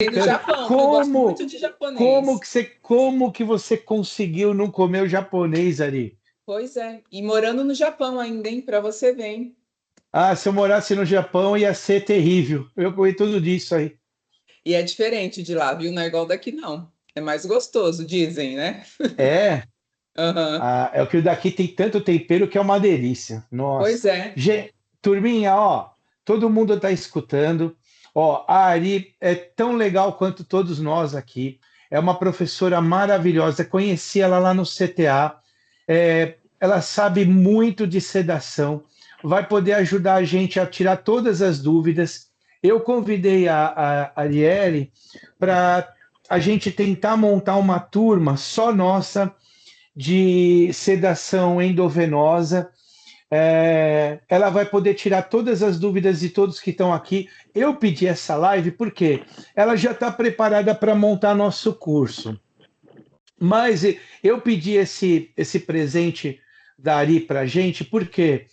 Vem do Japão, que eu gosto muito de japonês. Como que você conseguiu não comer o japonês, Ari? Pois é. E morando no Japão ainda, hein? Para você ver, hein? Ah, se eu morasse no Japão ia ser terrível. Eu comi tudo disso aí. E é diferente de lá, viu? Não é igual daqui, não. É mais gostoso, dizem, né? É, Aham. é o que o daqui tem tanto tempero que é uma delícia. Nossa. Pois é. Turminha, ó, todo mundo está escutando. Ó, a Ari é tão legal quanto todos nós aqui. É uma professora maravilhosa. Conheci ela lá no CTA. Ela sabe muito de sedação. Vai poder ajudar a gente a tirar todas as dúvidas. Eu convidei a Arielle para a gente tentar montar uma turma só nossa de sedação endovenosa. Ela vai poder tirar todas as dúvidas de todos que estão aqui. Eu pedi essa live porque ela já está preparada para montar nosso curso. Mas eu pedi esse presente da Ari para a gente porque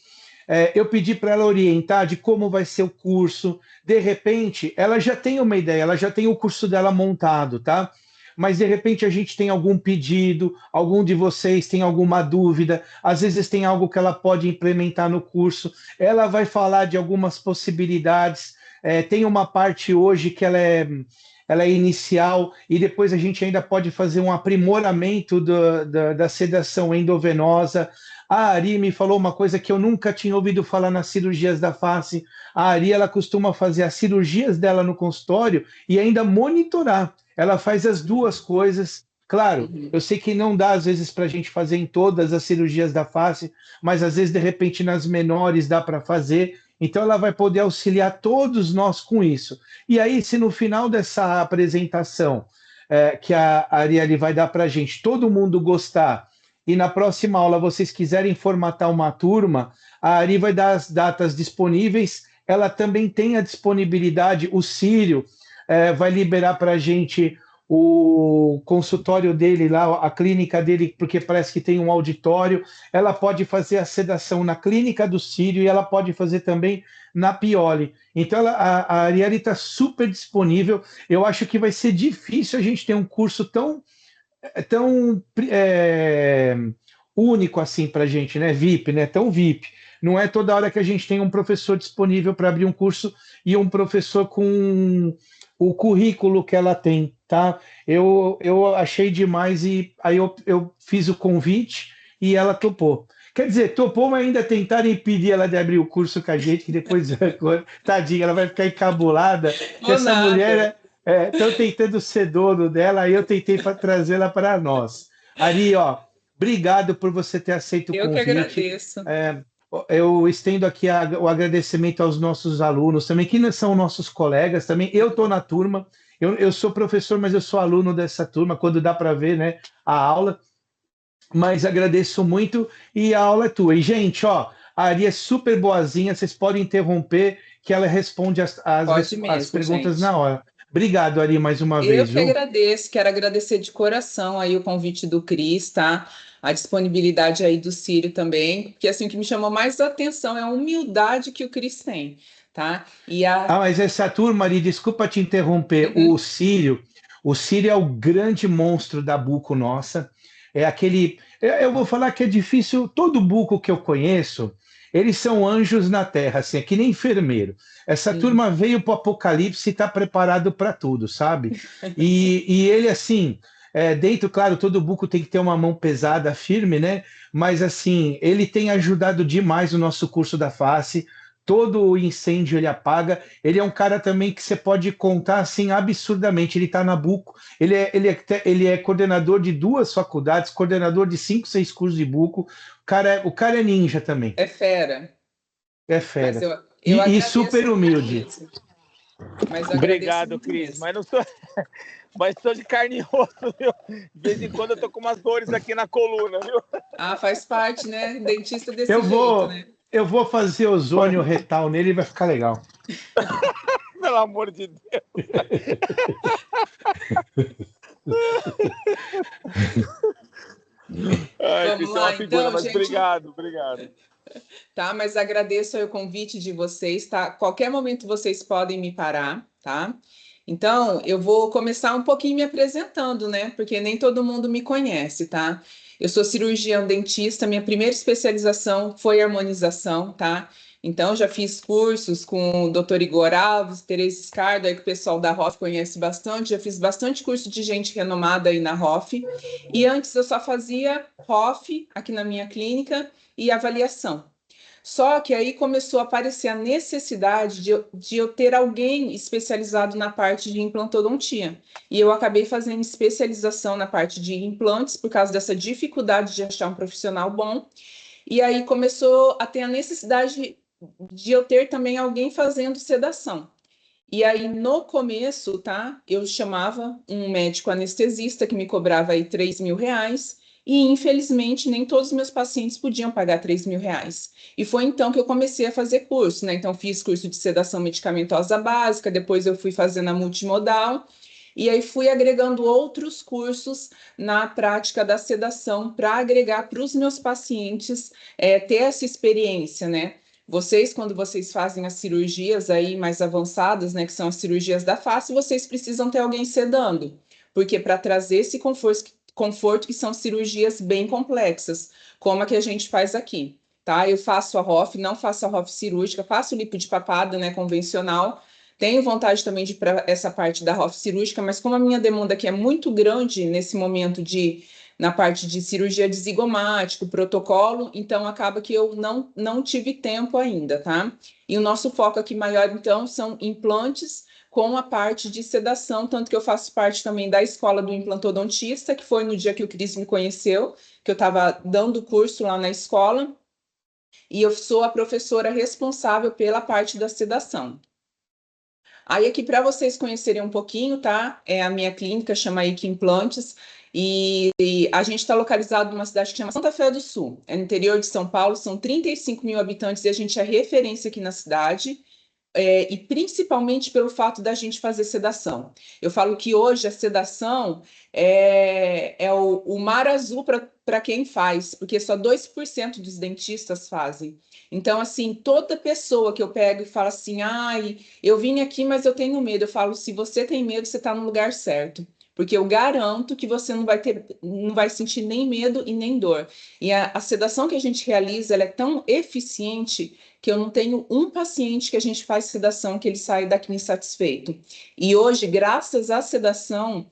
eu pedi para ela orientar de como vai ser o curso. De repente, ela já tem uma ideia, ela já tem o curso dela montado, tá? Mas de repente a gente tem algum pedido, algum de vocês tem alguma dúvida, às vezes tem algo que ela pode implementar no curso. Ela vai falar de algumas possibilidades. Tem uma parte hoje que ela é inicial e depois a gente ainda pode fazer um aprimoramento da sedação endovenosa. A Ari me falou uma coisa que eu nunca tinha ouvido falar nas cirurgias da face. A Ari, ela costuma fazer as cirurgias dela no consultório e ainda monitorar. Ela faz as duas coisas. Claro, Uhum. eu sei que não dá às vezes para a gente fazer em todas as cirurgias da face, mas às vezes de repente nas menores dá para fazer. Então ela vai poder auxiliar todos nós com isso. E aí, se no final dessa apresentação que a Arielle vai dar para a gente, todo mundo gostar e na próxima aula vocês quiserem formatar uma turma, a Ari vai dar as datas disponíveis. Ela também tem a disponibilidade, o Círio vai liberar para a gente o consultório dele lá, a clínica dele, porque parece que tem um auditório. Ela pode fazer a sedação na clínica do Círio e ela pode fazer também na Pioli. Então a Arielle está super disponível. Eu acho que vai ser difícil a gente ter um curso tão único assim para a gente, né? VIP, né? Tão VIP. Não é toda hora que a gente tem um professor disponível para abrir um curso e um professor com o currículo que ela tem, tá? Eu achei demais e aí eu fiz o convite e ela topou. Quer dizer, topou, mas ainda tentaram impedir ela de abrir o curso com a gente, que depois, tadinha, ela vai ficar encabulada, que Ou essa nada. mulher estão tentando ser dono dela, aí eu tentei trazê-la para nós. Ari, ó, obrigado por você ter aceito o Eu que convite. agradeço. É, eu estendo aqui o agradecimento aos nossos alunos também, que não são nossos colegas também. Eu estou na turma, eu sou professor, mas eu sou aluno dessa turma, quando dá para ver, né, a aula. Mas agradeço muito e a aula é tua. E, gente, ó, a Ari é super boazinha, vocês podem interromper, que ela responde Pode as mesmo, perguntas na gente. hora. Obrigado, Ari, mais uma Eu vez, que viu? agradeço, quero agradecer de coração aí o convite do Cris, tá? A disponibilidade aí do Círio também, porque assim, o que me chamou mais atenção é a humildade que o Cris tem, tá? E Ah, a... mas essa turma, Ari, desculpa te interromper. Uhum. O Círio é o grande monstro da buco nossa. É aquele. Eu vou falar que é difícil. Todo buco que eu conheço, eles são anjos na terra, assim, é que nem enfermeiro. Essa Uhum. turma veio para o apocalipse e está preparado para tudo, sabe? E ele, assim, dentro, claro, todo buco tem que ter uma mão pesada, firme, né? Mas, assim, ele tem ajudado demais o nosso curso da face. Todo o incêndio ele apaga. Ele é um cara também que você pode contar assim absurdamente. Ele está na Buco, ele é coordenador de duas faculdades, coordenador de 5, 6 cursos de Buco. O cara é ninja também, É fera, é mas fera. eu E agradeço super muito humilde. mesmo, mas eu agradeço Obrigado, muito Cris. mesmo. Mas não sou, mas sou de carne e osso, viu? De vez em quando eu tô com umas dores aqui na coluna, viu? Ah, faz parte, né? Dentista Eu desse jeito, vou, né? eu vou fazer ozônio retal nele e vai ficar legal. Pelo amor de Deus. Ai, Vamos Cris, é uma lá, figura, então, mas gente. obrigado, obrigado. tá? Mas agradeço aí o convite de vocês, tá? Qualquer momento vocês podem me parar, tá? Então, eu vou começar um pouquinho me apresentando, né? Porque nem todo mundo me conhece, tá? Eu sou cirurgião dentista, minha primeira especialização foi harmonização, tá? Então, já fiz cursos com o Dr. Igor Alves, Tereza Scardo, aí que o pessoal da ROF conhece bastante, já fiz bastante curso de gente renomada aí na ROF. E antes eu só fazia ROF aqui na minha clínica e avaliação. Só que aí começou a aparecer a necessidade de eu ter alguém especializado na parte de implantodontia. E eu acabei fazendo especialização na parte de implantes por causa dessa dificuldade de achar um profissional bom. E aí começou a ter a necessidade de eu ter também alguém fazendo sedação. E aí, no começo, tá? Eu chamava um médico anestesista que me cobrava aí R$ 3.000, e infelizmente nem todos os meus pacientes podiam pagar R$ 3.000. E foi então que eu comecei a fazer curso, né? Então, fiz curso de sedação medicamentosa básica, depois eu fui fazendo a multimodal, e aí fui agregando outros cursos na prática da sedação para agregar para os meus pacientes ter essa experiência, né? Vocês, quando vocês fazem as cirurgias aí mais avançadas, né, que são as cirurgias da face, vocês precisam ter alguém sedando, porque para trazer esse conforto que são cirurgias bem complexas, como a que a gente faz aqui, tá? Eu faço a ROF, não faço a ROF cirúrgica, faço lipo de papada, né, convencional. Tenho vontade também de ir para essa parte da ROF cirúrgica, mas como a minha demanda aqui é muito grande nesse momento na parte de cirurgia de zigomático, protocolo, então acaba que eu não tive tempo ainda, tá? E o nosso foco aqui maior, então, são implantes com a parte de sedação, tanto que eu faço parte também da escola do implantodontista, que foi no dia que o Cris me conheceu, que eu estava dando curso lá na escola, e eu sou a professora responsável pela parte da sedação. Aí aqui para vocês conhecerem um pouquinho, tá? É a minha clínica, chama IQ Implantes, e a gente está localizado numa cidade que chama Santa Fé do Sul, é no interior de São Paulo, são 35 mil habitantes e a gente é referência aqui na cidade. E principalmente pelo fato da gente fazer sedação. Eu falo que hoje a sedação é o mar azul para quem faz, porque só 2% dos dentistas fazem. Então, assim, toda pessoa que eu pego e fala assim, ai, eu vim aqui, mas eu tenho medo. Eu falo, se você tem medo, você está no lugar certo. Porque eu garanto que você não vai sentir nem medo e nem dor. E a sedação que a gente realiza, ela é tão eficiente que eu não tenho um paciente que a gente faz sedação que ele sai daqui insatisfeito. E hoje, graças à sedação,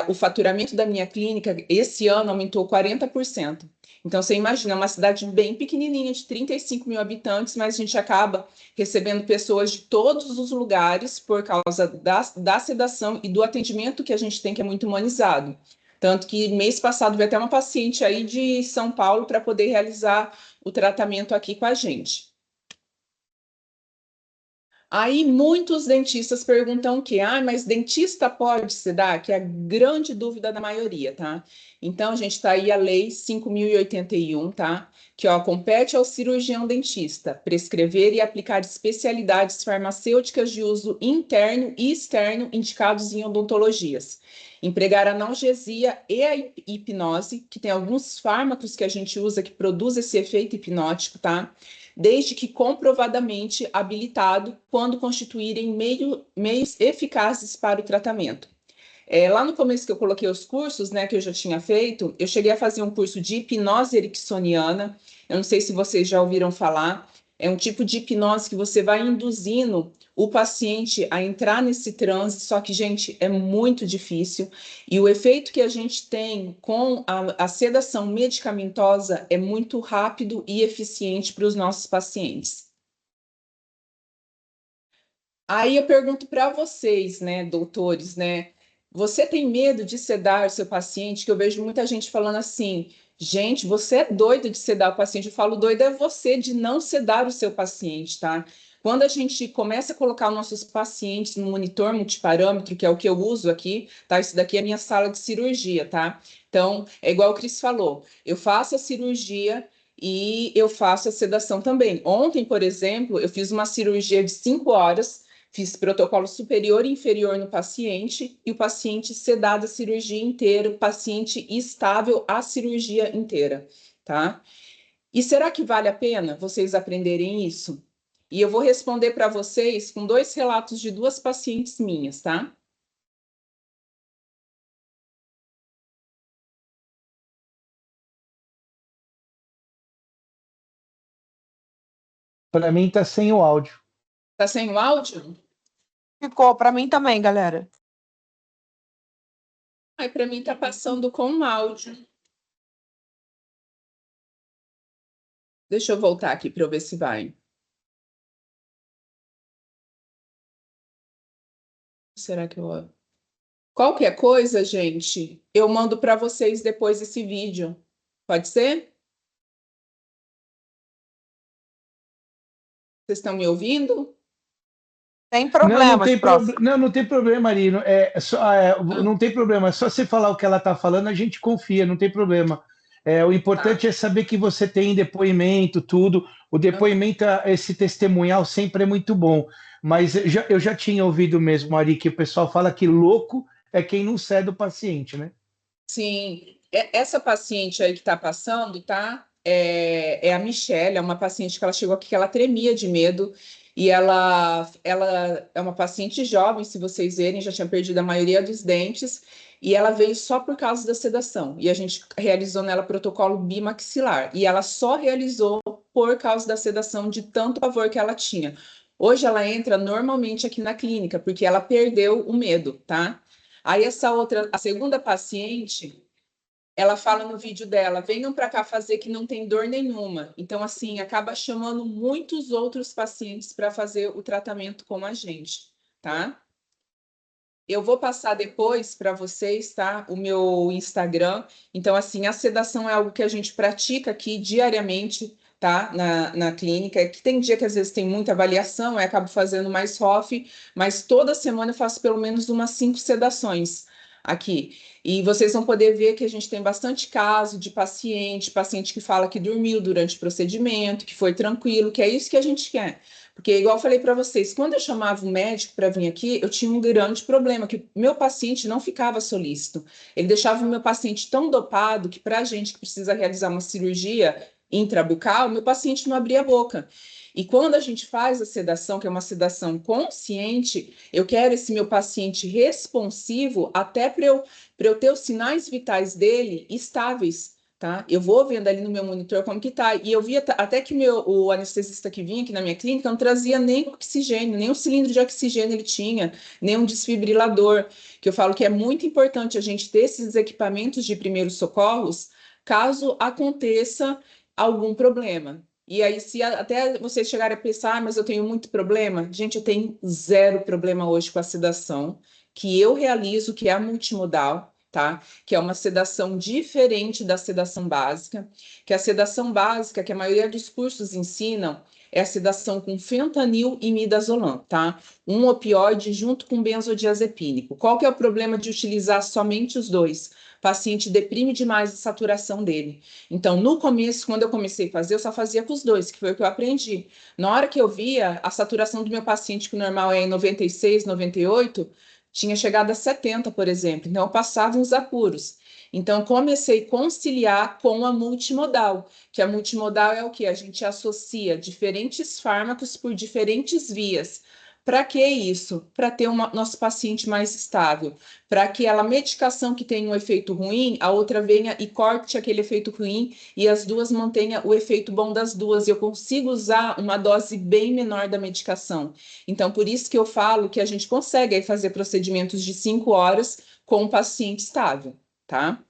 o faturamento da minha clínica esse ano aumentou 40%. Então, você imagina, é uma cidade bem pequenininha, de 35 mil habitantes, mas a gente acaba recebendo pessoas de todos os lugares por causa da sedação e do atendimento que a gente tem, que é muito humanizado. Tanto que mês passado veio até uma paciente aí de São Paulo para poder realizar o tratamento aqui com a gente. Aí muitos dentistas perguntam o quê? Ah, mas dentista pode sedar? Que é a grande dúvida da maioria, tá? Então, a gente está aí a Lei 5.081, tá? Que ó, compete ao cirurgião dentista prescrever e aplicar especialidades farmacêuticas de uso interno e externo indicados em odontologias. Empregar analgesia e a hipnose, que tem alguns fármacos que a gente usa que produz esse efeito hipnótico, tá? Desde que comprovadamente habilitado quando constituírem meios eficazes para o tratamento. Lá no começo que eu coloquei os cursos, né, que eu já tinha feito, eu cheguei a fazer um curso de hipnose ericksoniana, eu não sei se vocês já ouviram falar, é um tipo de hipnose que você vai induzindo o paciente a entrar nesse transe, só que, gente, é muito difícil, e o efeito que a gente tem com a sedação medicamentosa é muito rápido e eficiente para os nossos pacientes. Aí eu pergunto para vocês, né, doutores, né, você tem medo de sedar o seu paciente? Que eu vejo muita gente falando assim, gente, você é doido de sedar o paciente. Eu falo, doido é você de não sedar o seu paciente, tá? Quando a gente começa a colocar os nossos pacientes no monitor multiparâmetro, que é o que eu uso aqui, tá? Isso daqui é a minha sala de cirurgia, tá? Então, é igual o Cris falou, eu faço a cirurgia e eu faço a sedação também. Ontem, por exemplo, eu fiz uma cirurgia de 5 horas, fiz protocolo superior e inferior no paciente e o paciente sedado a cirurgia inteira, o paciente estável à cirurgia inteira, tá? E será que vale a pena vocês aprenderem isso? E eu vou responder para vocês com 2 relatos de 2 pacientes minhas, tá? Para mim tá sem o áudio. Tá sem o áudio? Ficou para mim também, galera. Ai, para mim tá passando com áudio. Deixa eu voltar aqui para eu ver se vai. Será que eu... Qualquer coisa, gente, eu mando para vocês depois esse vídeo. Pode ser? Vocês estão me ouvindo? Tem problemas, prof. Não tem problema, Marino. Não tem problema. É só você falar o que ela está falando, a gente confia, não tem problema. O importante é saber que você tem depoimento, tudo. O depoimento, esse testemunhal sempre é muito bom. Mas eu já tinha ouvido mesmo, Ari, que o pessoal fala que louco é quem não cede o paciente, né? Sim. Essa paciente aí que está passando, tá? É a Michelle, é uma paciente que ela chegou aqui que ela tremia de medo. E ela é uma paciente jovem, se vocês verem, já tinha perdido a maioria dos dentes. E ela veio só por causa da sedação. E a gente realizou nela protocolo bimaxilar. E ela só realizou por causa da sedação, de tanto pavor que ela tinha. Hoje ela entra normalmente aqui na clínica, porque ela perdeu o medo, tá? Aí essa outra, a segunda paciente, ela fala no vídeo dela, venham para cá fazer que não tem dor nenhuma. Então, assim, acaba chamando muitos outros pacientes para fazer o tratamento com a gente, tá? Eu vou passar depois para vocês, tá? O meu Instagram. Então, assim, a sedação é algo que a gente pratica aqui diariamente, tá? Na clínica. Que tem dia que às vezes tem muita avaliação, eu acabo fazendo mais HOF, mas toda semana eu faço pelo menos umas 5 sedações aqui. E vocês vão poder ver que a gente tem bastante caso de paciente que fala que dormiu durante o procedimento, que foi tranquilo, que é isso que a gente quer. Porque, igual eu falei para vocês, quando eu chamava o médico para vir aqui, eu tinha um grande problema, que meu paciente não ficava solícito. Ele deixava o meu paciente tão dopado que, para a gente que precisa realizar uma cirurgia intrabucal, meu paciente não abria a boca. E quando a gente faz a sedação, que é uma sedação consciente, eu quero esse meu paciente responsivo até para eu ter os sinais vitais dele estáveis. Tá? Eu vou vendo ali no meu monitor como que tá. E eu vi até que o anestesista que vinha aqui na minha clínica não trazia nem oxigênio, nem um cilindro de oxigênio ele tinha, nem um desfibrilador, que eu falo que é muito importante a gente ter esses equipamentos de primeiros socorros, caso aconteça algum problema. E aí, se até vocês chegarem a pensar, mas eu tenho muito problema, gente, eu tenho 0 problema hoje com a sedação, que eu realizo, que é a multimodal, tá? Que é uma sedação diferente da sedação básica, que a sedação básica, que a maioria dos cursos ensinam, é a sedação com fentanil e midazolam, tá? Um opioide junto com benzodiazepínico. Qual que é o problema de utilizar somente os dois? O paciente deprime demais a saturação dele. Então, no começo, quando eu comecei a fazer, eu só fazia com os dois, que foi o que eu aprendi. Na hora que eu via a saturação do meu paciente, que o normal é em 96, 98, tinha chegado a 70, por exemplo. Então, eu passava uns apuros. Então, comecei a conciliar com a multimodal, que a multimodal é o que? A gente associa diferentes fármacos por diferentes vias. Para que isso? Para ter nosso paciente mais estável. Para que aquela medicação que tem um efeito ruim, a outra venha e corte aquele efeito ruim e as duas mantenham o efeito bom das duas. E eu consigo usar uma dose bem menor da medicação. Então, por isso que eu falo que a gente consegue aí fazer procedimentos de 5 horas com um paciente estável, tá?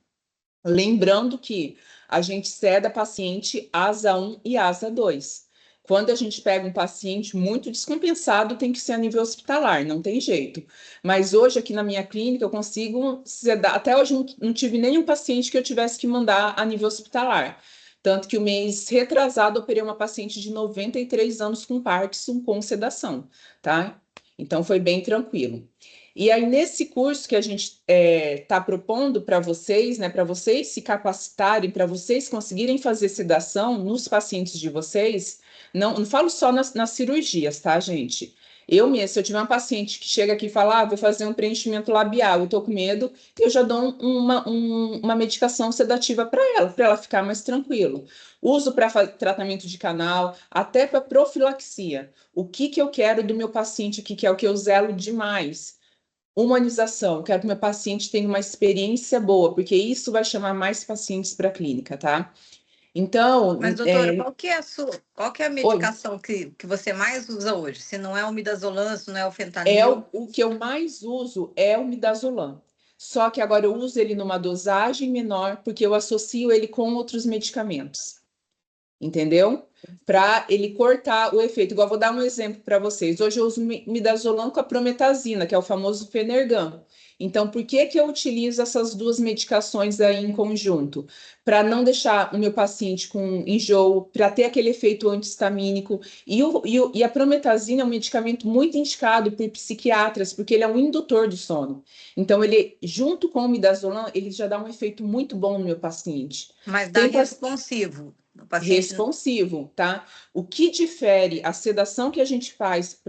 Lembrando que a gente ceda paciente asa 1 e asa 2. Quando a gente pega um paciente muito descompensado, tem que ser a nível hospitalar, não tem jeito. Mas hoje, aqui na minha clínica, eu consigo sedar. Até hoje, não tive nenhum paciente que eu tivesse que mandar a nível hospitalar. Tanto que o mês retrasado, eu operei uma paciente de 93 anos com Parkinson, com sedação, tá? Então, foi bem tranquilo. E aí, nesse curso que a gente está propondo para vocês, né, para vocês se capacitarem, para vocês conseguirem fazer sedação nos pacientes de vocês, não falo só nas cirurgias, tá, gente? Eu mesmo, se eu tiver uma paciente que chega aqui e fala, vou fazer um preenchimento labial, eu tô com medo, eu já dou uma medicação sedativa para ela ficar mais tranquilo. Uso para tratamento de canal, até para profilaxia. O que que eu quero do meu paciente aqui, que é o que eu zelo demais? Humanização. Eu quero que meu paciente tenha uma experiência boa, porque isso vai chamar mais pacientes para a clínica, tá? Então, Mas, doutora, qual que é a oi. medicação que você mais usa hoje? Se não é o midazolam, se não é o fentanil? O que eu mais uso é o midazolam. Só que agora eu uso ele numa dosagem menor, porque eu associo ele com outros medicamentos. Entendeu? Para ele cortar o efeito. Igual vou dar um exemplo para vocês. Hoje eu uso midazolam com a prometazina, que é o famoso Fenergan. Então, por que que eu utilizo essas duas medicações aí em conjunto? Para não deixar o meu paciente com enjoo, para ter aquele efeito anti-histamínico. E a prometazina é um medicamento muito indicado por psiquiatras, porque ele é um indutor do sono. Então, ele, junto com o midazolam, ele já dá um efeito muito bom no meu paciente. Mas dá responsivo. O paciente... Responsivo, tá? O que difere a sedação que a gente faz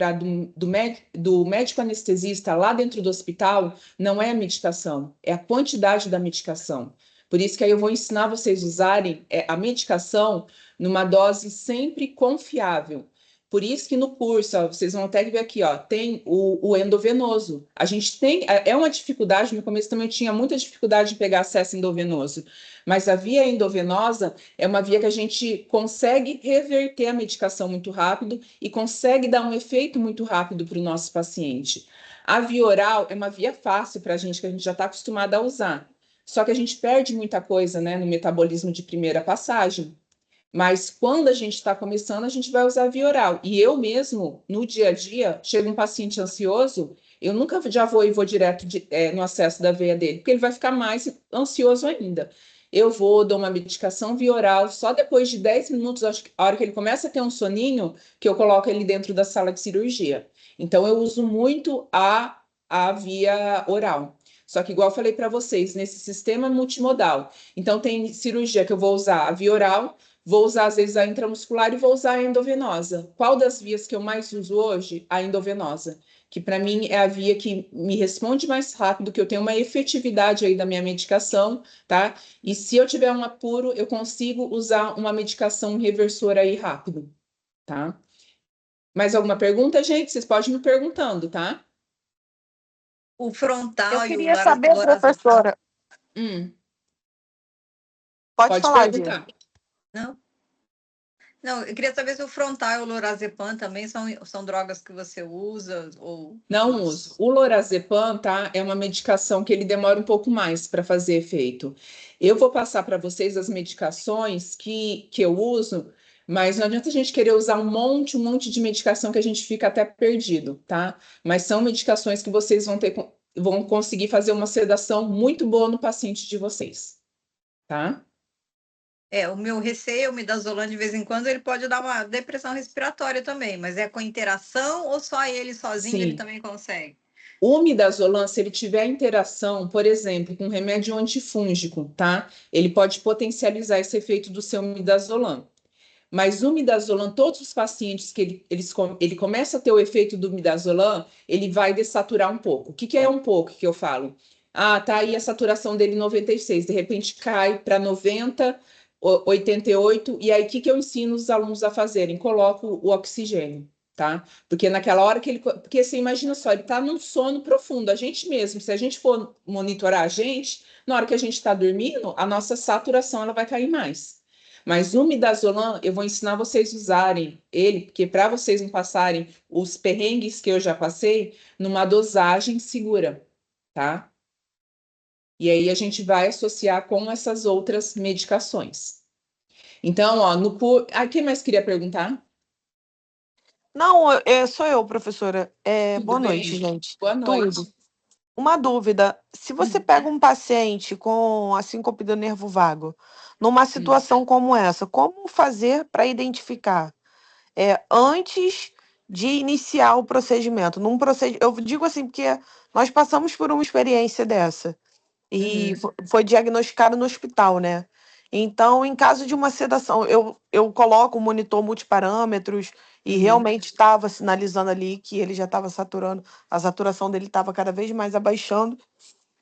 do médico anestesista lá dentro do hospital não é a medicação, é a quantidade da medicação. Por isso que aí eu vou ensinar vocês a usarem a medicação numa dose sempre confiável. Por isso que no curso, ó, vocês vão até ver aqui, ó, tem o endovenoso. A gente tem, é uma dificuldade, no começo também tinha muita dificuldade de pegar acesso endovenoso, mas a via endovenosa é uma via que a gente consegue reverter a medicação muito rápido e consegue dar um efeito muito rápido para o nosso paciente. A via oral é uma via fácil para a gente, que a gente já está acostumado a usar. Só que a gente perde muita coisa, né, no metabolismo de primeira passagem. Mas quando a gente está começando, a gente vai usar a via oral. E eu mesmo, no dia a dia, chega um paciente ansioso, eu nunca já vou direto no acesso da veia dele, porque ele vai ficar mais ansioso ainda. Eu dou uma medicação via oral, só depois de 10 minutos, acho que a hora que ele começa a ter um soninho, que eu coloco ele dentro da sala de cirurgia. Então, eu uso muito a via oral. Só que, igual eu falei para vocês, nesse sistema multimodal. Então, tem cirurgia que eu vou usar a via oral, vou usar, às vezes, a intramuscular e vou usar a endovenosa. Qual das vias que eu mais uso hoje? A endovenosa, que para mim é a via que me responde mais rápido, que eu tenho uma efetividade aí da minha medicação, tá? E se eu tiver um apuro, eu consigo usar uma medicação reversora aí rápido, tá? Mais alguma pergunta, gente? Vocês podem me perguntando, tá? O frontal eu queria saber, professora. Pode falar, perguntar. Não, eu queria saber se o frontal e o lorazepam também são drogas que você usa ou... Não uso. O lorazepam, tá? É uma medicação que ele demora um pouco mais para fazer efeito. Eu vou passar para vocês as medicações que eu uso, mas não adianta a gente querer usar um monte de medicação que a gente fica até perdido, tá? Mas são medicações que vocês vão conseguir fazer uma sedação muito boa no paciente de vocês, tá? O meu receio, o midazolam, de vez em quando, ele pode dar uma depressão respiratória também, mas é com interação ou só ele sozinho ele também consegue? O midazolam, se ele tiver interação, por exemplo, com remédio antifúngico, tá? Ele pode potencializar esse efeito do seu midazolam. Mas o midazolam, todos os pacientes que ele começa a ter o efeito do midazolam, ele vai dessaturar um pouco. O que é um pouco que eu falo? Tá aí a saturação dele 96, de repente cai para 90, 88, e aí o que eu ensino os alunos a fazerem? Coloco o oxigênio, tá? Porque naquela hora que ele... Porque você imagina só, ele está num sono profundo. A gente mesmo, se a gente for monitorar a gente, na hora que a gente está dormindo, a nossa saturação ela vai cair mais. Mas o midazolam, eu vou ensinar vocês a usarem ele, porque para vocês não passarem os perrengues que eu já passei, numa dosagem segura, tá? E aí a gente vai associar com essas outras medicações. Então, ó, quem mais queria perguntar? Não, sou eu, professora. Boa bem? noite, gente. Boa noite. Tudo. Uma dúvida. Se você pega um paciente com a síncope do nervo vago, numa situação como essa, como fazer para identificar antes de iniciar o procedimento? Eu digo assim, porque nós passamos por uma experiência dessa. E foi diagnosticado no hospital, né? Então, em caso de uma sedação, eu coloco um monitor multiparâmetros e realmente estava sinalizando ali que ele já estava saturando, a saturação dele estava cada vez mais abaixando,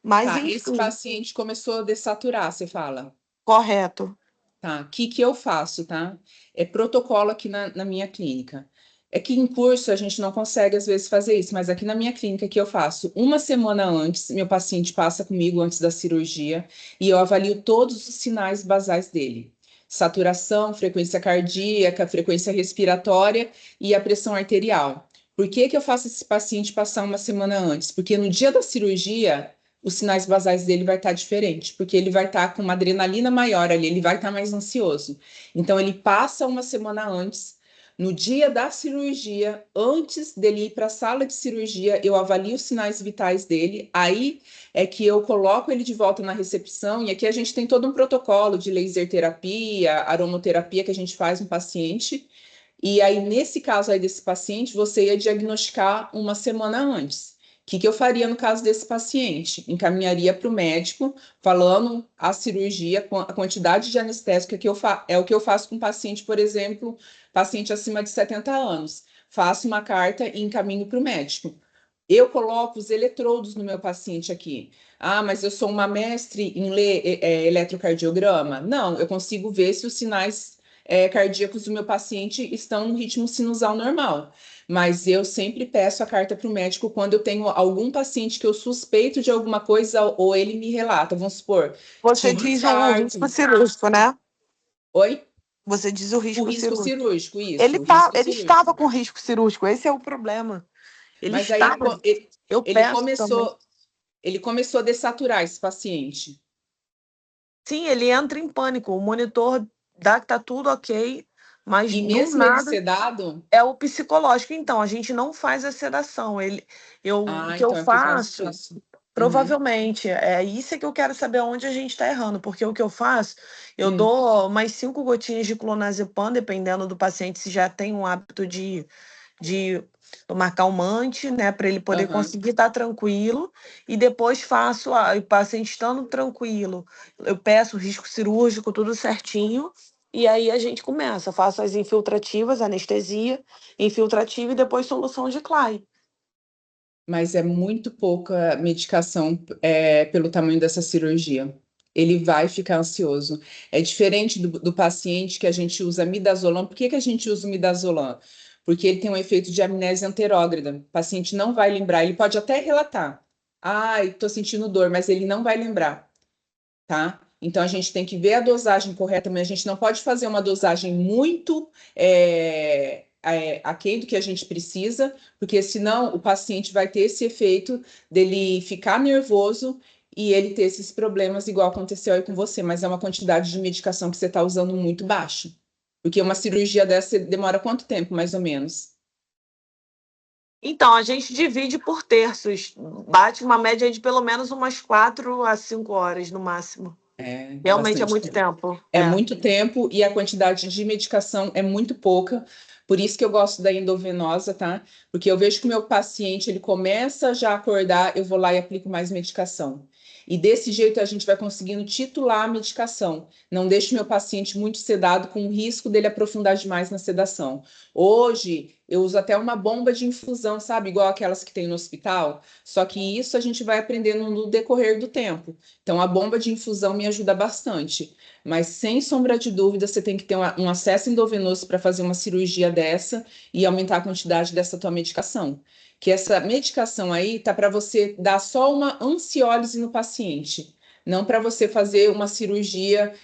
mas Tá, esse enfim, paciente começou a dessaturar, você fala. correto. Tá, o que eu faço, tá? É protocolo aqui na minha clínica. É que em curso a gente não consegue, às vezes, fazer isso, mas aqui na minha clínica que eu faço uma semana antes, meu paciente passa comigo antes da cirurgia e eu avalio todos os sinais basais dele. Saturação, frequência cardíaca, frequência respiratória e a pressão arterial. Por que que eu faço esse paciente passar uma semana antes? Porque no dia da cirurgia os sinais basais dele vai estar diferente, porque ele vai estar com uma adrenalina maior ali, ele vai estar mais ansioso. Então, ele passa uma semana antes, no dia da cirurgia, antes dele ir para a sala de cirurgia, eu avalio os sinais vitais dele, aí é que eu coloco ele de volta na recepção, e aqui a gente tem todo um protocolo de laser terapia, aromoterapia que a gente faz no paciente, e aí, nesse caso aí desse paciente, você ia diagnosticar uma semana antes. O que eu faria no caso desse paciente? Encaminharia para o médico, falando a cirurgia, a quantidade de anestésica que é o que eu faço com paciente, por exemplo, paciente acima de 70 anos. Faço uma carta e encaminho para o médico. Eu coloco os eletrodos no meu paciente aqui. Ah, mas eu sou uma mestre em ler eletrocardiograma? Não, eu consigo ver se os sinais cardíacos do meu paciente estão no ritmo sinusal normal. Mas eu sempre peço a carta para o médico quando eu tenho algum paciente que eu suspeito de alguma coisa ou ele me relata. Vamos supor, Você tive diz o risco infarto. cirúrgico, né? Oi? Você diz o O risco risco cirúrgico. cirúrgico, isso, o risco Ele estava cirúrgico. com risco cirúrgico, esse é o problema. Ele Mas aí estava. Eu ele peço também. começou a dessaturar esse paciente. Sim, ele entra em pânico. O monitor dá que tá tudo ok, mas E do mesmo ele nada sedado, é o psicológico. Então, a gente não faz a sedação. O que eu então é por causa faço, disso. Uhum, provavelmente, é isso que eu quero saber onde a gente está errando, porque o que eu faço, eu hum, dou mais 5 gotinhas de clonazepam, dependendo do paciente se já tem um hábito de tomar calmante, né, para ele poder aham. conseguir estar tranquilo, e depois faço, o paciente estando tranquilo, eu peço o risco cirúrgico, tudo certinho, e aí a gente começa, faço as infiltrativas, anestesia, infiltrativa e depois solução de Clay. Mas é muito pouca medicação pelo tamanho dessa cirurgia. Ele vai ficar ansioso. É diferente do paciente que a gente usa midazolam. Por que a gente usa o midazolam? Porque ele tem um efeito de amnésia anterógrada. O paciente não vai lembrar, ele pode até relatar. Ai, estou sentindo dor, mas ele não vai lembrar, tá? Então a gente tem que ver a dosagem correta, mas a gente não pode fazer uma dosagem muito aquém do que a gente precisa, porque senão o paciente vai ter esse efeito dele ficar nervoso e ele ter esses problemas, igual aconteceu aí com você, mas é uma quantidade de medicação que você está usando muito baixa. Porque uma cirurgia dessa demora quanto tempo, mais ou menos? Então, a gente divide por terços, bate uma média de pelo menos umas 4 a 5 horas no máximo. É Realmente é bastante muito tempo. tempo. É muito tempo e a quantidade de medicação é muito pouca. Por isso que eu gosto da endovenosa, tá? Porque eu vejo que o meu paciente, ele começa já a acordar, eu vou lá e aplico mais medicação. E desse jeito a gente vai conseguindo titular a medicação. Não deixo o meu paciente muito sedado com o risco dele aprofundar demais na sedação. Hoje, eu uso até uma bomba de infusão, sabe? Igual aquelas que tem no hospital. Só que isso a gente vai aprendendo no decorrer do tempo. Então, a bomba de infusão me ajuda bastante. Mas, sem sombra de dúvida, você tem que ter um acesso endovenoso para fazer uma cirurgia dessa e aumentar a quantidade dessa tua medicação. Que essa medicação aí tá para você dar só uma ansiólise no paciente, não para você fazer uma cirurgia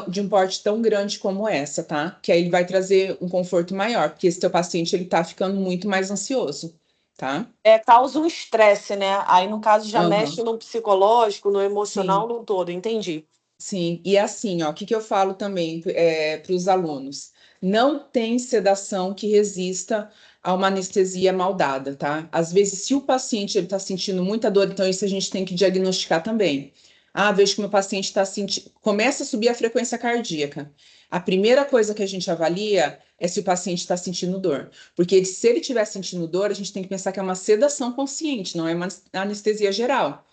de um porte tão grande como essa, tá? Que aí ele vai trazer um conforto maior, porque esse teu paciente ele tá ficando muito mais ansioso, tá? Causa um estresse, né? Aí, no caso, já Aham. mexe no psicológico, no Sim. emocional, no todo, entendi. Sim, e assim, ó, o que eu falo também para os alunos? Não tem sedação que resista a uma anestesia mal dada, tá? Às vezes, se o paciente ele está sentindo muita dor, então isso a gente tem que diagnosticar também. Ah, vejo que meu paciente está sentindo, começa a subir a frequência cardíaca. A primeira coisa que a gente avalia é se o paciente está sentindo dor, porque se ele estiver sentindo dor, a gente tem que pensar que é uma sedação consciente, não é uma anestesia geral.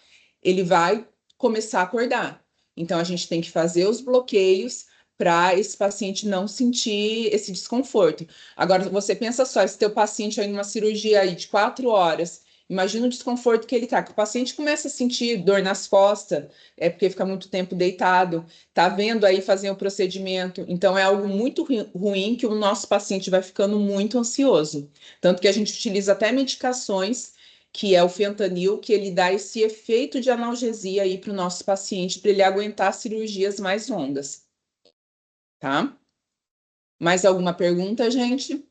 Ele vai começar a acordar. Então, a gente tem que fazer os bloqueios para esse paciente não sentir esse desconforto. Agora, você pensa só, esse teu paciente aí numa cirurgia aí de 4 horas, imagina o desconforto que ele tá, que o paciente começa a sentir dor nas costas, é porque fica muito tempo deitado, tá vendo aí fazer o procedimento, então é algo muito ruim que o nosso paciente vai ficando muito ansioso. Tanto que a gente utiliza até medicações, que é o fentanil, que ele dá esse efeito de analgesia aí para o nosso paciente, para ele aguentar cirurgias mais longas. Tá? Mais alguma pergunta, gente?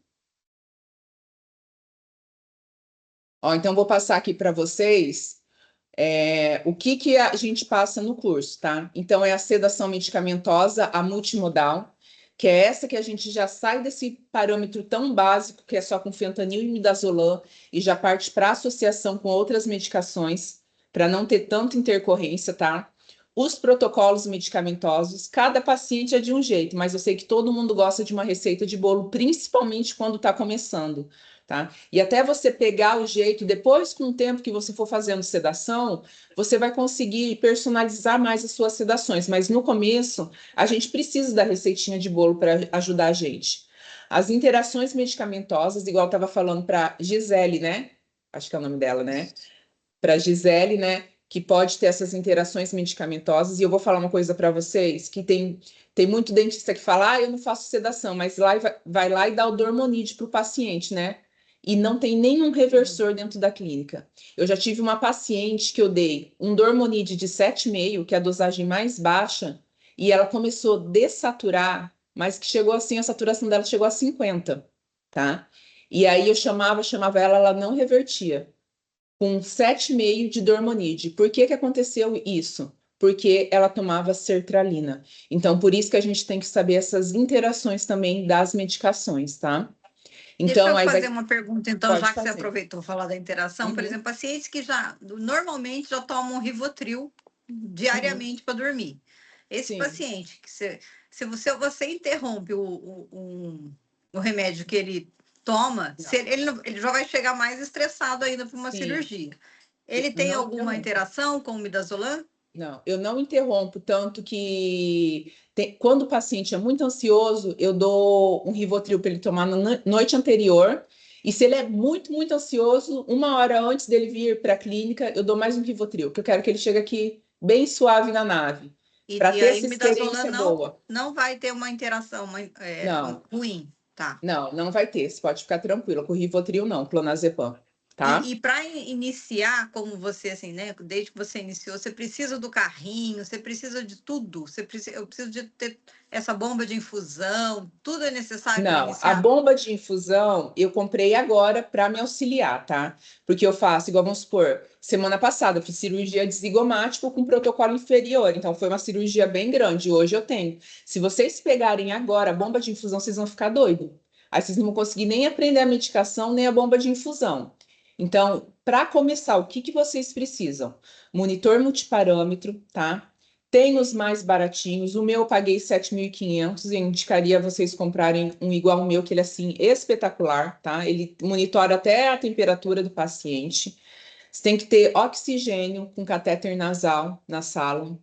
Ó, então, vou passar aqui para vocês o que a gente passa no curso, tá? Então, é a sedação medicamentosa, a multimodal, que é essa que a gente já sai desse parâmetro tão básico, que é só com fentanil e midazolam, e já parte para associação com outras medicações, para não ter tanta intercorrência, tá? Os protocolos medicamentosos, cada paciente é de um jeito, mas eu sei que todo mundo gosta de uma receita de bolo, principalmente quando está começando, tá? E até você pegar o jeito, depois, com o tempo que você for fazendo sedação, você vai conseguir personalizar mais as suas sedações, mas no começo, a gente precisa da receitinha de bolo para ajudar a gente. As interações medicamentosas, igual eu estava falando para Gisele, né? Acho que é o nome dela, né? Para Gisele, né? Que pode ter essas interações medicamentosas. E eu vou falar uma coisa para vocês, que tem muito dentista que fala, eu não faço sedação, mas vai lá e dá o Dormonide para o paciente, né? E não tem nenhum reversor dentro da clínica. Eu já tive uma paciente que eu dei um Dormonide de 7,5, que é a dosagem mais baixa, e ela começou a dessaturar, mas que chegou assim, a saturação dela chegou a 50, tá? E aí eu chamava ela, ela não revertia com 7,5 de Dormonide. Por que aconteceu isso? Porque ela tomava sertralina. Então, por isso que a gente tem que saber essas interações também das medicações, tá? Deixa Então, eu aí fazer uma pergunta, então, pode já que você fazer. aproveitou falar da interação. Por exemplo, pacientes que já normalmente já tomam Rivotril diariamente para dormir. Esse Sim. paciente, que se você interrompe o remédio que ele toma, ele já vai chegar mais estressado ainda para uma Sim. cirurgia. Ele tem Não alguma interrompa. interação com o midazolam? Não, eu não interrompo, tanto que quando o paciente é muito ansioso, eu dou um Rivotril para ele tomar na noite anterior. E se ele é muito, muito ansioso, 1 hora antes dele vir para a clínica, eu dou mais um Rivotril, porque eu quero que ele chegue aqui bem suave na nave, para ter aí essa o midazolam experiência boa. não vai ter uma interação Não, ruim, tá? não vai ter. Você pode ficar tranquilo. Com o Rivotril, não, clonazepam, tá? E para iniciar, como você, assim, né? Desde que você iniciou, você precisa do carrinho, você precisa de tudo. Eu preciso de ter essa bomba de infusão, tudo é necessário para Não, a iniciar? bomba de infusão eu comprei agora para me auxiliar, tá? Porque eu faço, igual vamos supor, semana passada eu fiz cirurgia de zigomático com protocolo inferior, então foi uma cirurgia bem grande. Hoje eu tenho. Se vocês pegarem agora a bomba de infusão, vocês vão ficar doidos. Aí vocês não vão conseguir nem aprender a medicação, nem a bomba de infusão. Então, para começar, o que vocês precisam? Monitor multiparâmetro, tá? Tem os mais baratinhos. O meu eu paguei 7.500 e indicaria vocês comprarem um igual ao meu, que ele é assim espetacular, tá? Ele monitora até a temperatura do paciente. Você tem que ter oxigênio com catéter nasal na sala.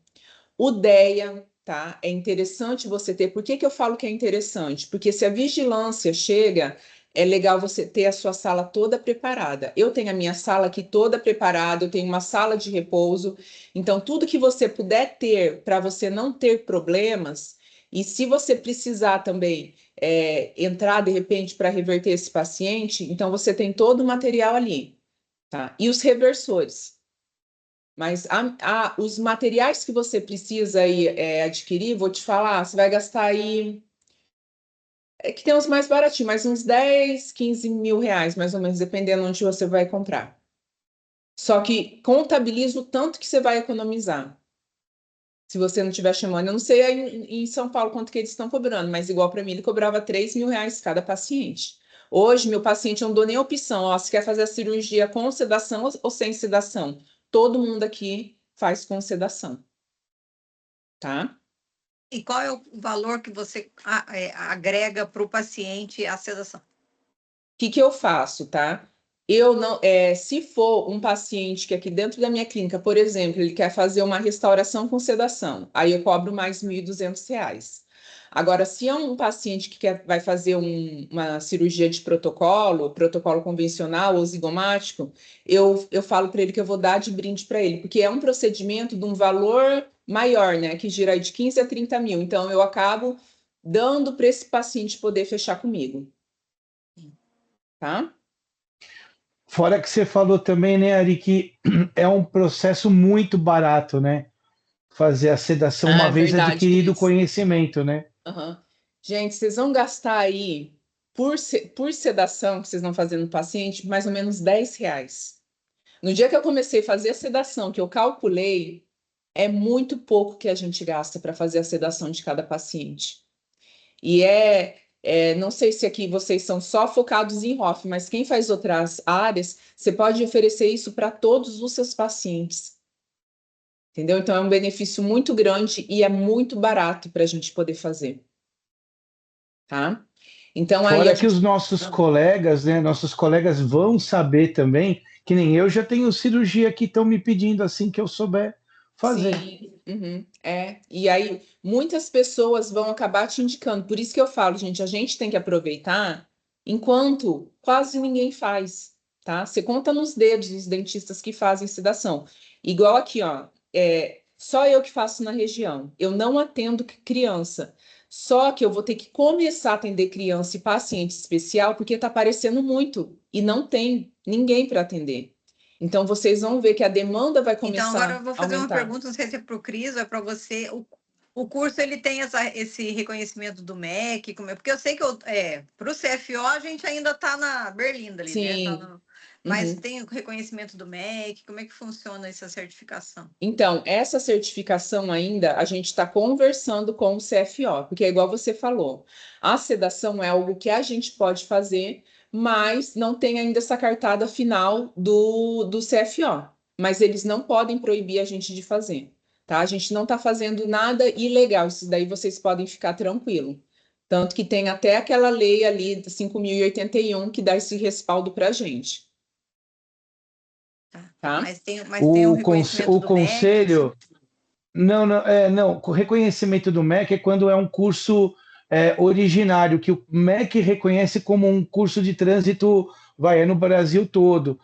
O DEA, tá? É interessante você ter. Por que eu falo que é interessante? Porque se a vigilância chega, é legal você ter a sua sala toda preparada. Eu tenho a minha sala aqui toda preparada, eu tenho uma sala de repouso. Então, tudo que você puder ter para você não ter problemas, e se você precisar também entrar de repente para reverter esse paciente, então você tem todo o material ali, tá? E os reversores. Mas os materiais que você precisa aí, adquirir, vou te falar, você vai gastar aí. É que tem uns mais baratinhos, mas uns 10, 15 mil reais, mais ou menos, dependendo onde você vai comprar. Só que contabiliza o tanto que você vai economizar. Se você não estiver chamando, eu não sei aí em São Paulo quanto que eles estão cobrando, mas igual para mim, ele cobrava 3 mil reais cada paciente. Hoje, meu paciente, eu não dou nem opção, ó, se quer fazer a cirurgia com sedação ou sem sedação. Todo mundo aqui faz com sedação, tá? E qual é o valor que você agrega para o paciente a sedação? O que eu faço, tá? Eu não, se for um paciente que aqui dentro da minha clínica, por exemplo, ele quer fazer uma restauração com sedação, aí eu cobro mais R$ 1.200. Agora, se é um paciente que vai fazer uma cirurgia de protocolo convencional ou zigomático, eu falo para ele que eu vou dar de brinde para ele, porque é um procedimento de um valor maior, né? Que gira aí de 15 a 30 mil. Então, eu acabo dando para esse paciente poder fechar comigo. Tá? Fora que você falou também, né, Ari, que é um processo muito barato, né? Fazer a sedação Ah, uma é vez verdade, adquirido o Cris. conhecimento, né? Aham. Gente, vocês vão gastar aí, por sedação que vocês vão fazer no paciente, mais ou menos R$ 10. No dia que eu comecei a fazer a sedação, que eu calculei, é muito pouco que a gente gasta para fazer a sedação de cada paciente. E não sei se aqui vocês são só focados em HOF, mas quem faz outras áreas, você pode oferecer isso para todos os seus pacientes. Entendeu? Então é um benefício muito grande e é muito barato para a gente poder fazer. Tá? Então aí a Fora que gente. os nossos colegas, né, nossos colegas vão saber também, que nem eu já tenho cirurgia que estão me pedindo assim que eu souber fazer. Sim, uhum, é. E aí, muitas pessoas vão acabar te indicando. Por isso que eu falo, gente, a gente tem que aproveitar enquanto quase ninguém faz, tá? Você conta nos dedos os dentistas que fazem sedação. Igual aqui, ó, só eu que faço na região. Eu não atendo criança. Só que eu vou ter que começar a atender criança e paciente especial porque está aparecendo muito e não tem ninguém para atender. Então, vocês vão ver que a demanda vai Então, agora começar eu vou a fazer uma aumentar. pergunta, não sei se é para o Cris ou é para você. O curso, ele tem esse reconhecimento do MEC? Porque eu sei que para o CFO a gente ainda está na Berlinda ali, né? Sim. Mas Uhum. tem o reconhecimento do MEC? Como é que funciona essa certificação? Então, essa certificação ainda, a gente está conversando com o CFO, porque é igual você falou, a sedação é algo que a gente pode fazer, mas não tem ainda essa cartada final do CFO. Mas eles não podem proibir a gente de fazer, tá? A gente não está fazendo nada ilegal, isso daí vocês podem ficar tranquilo. Tanto que tem até aquela lei ali, 5.081, que dá esse respaldo para a gente, tá? Mas tem um reconhecimento O do MEC, assim? conselho, não, o reconhecimento do MEC é quando é um curso originário, que o MEC reconhece como um curso de trânsito, é no Brasil todo.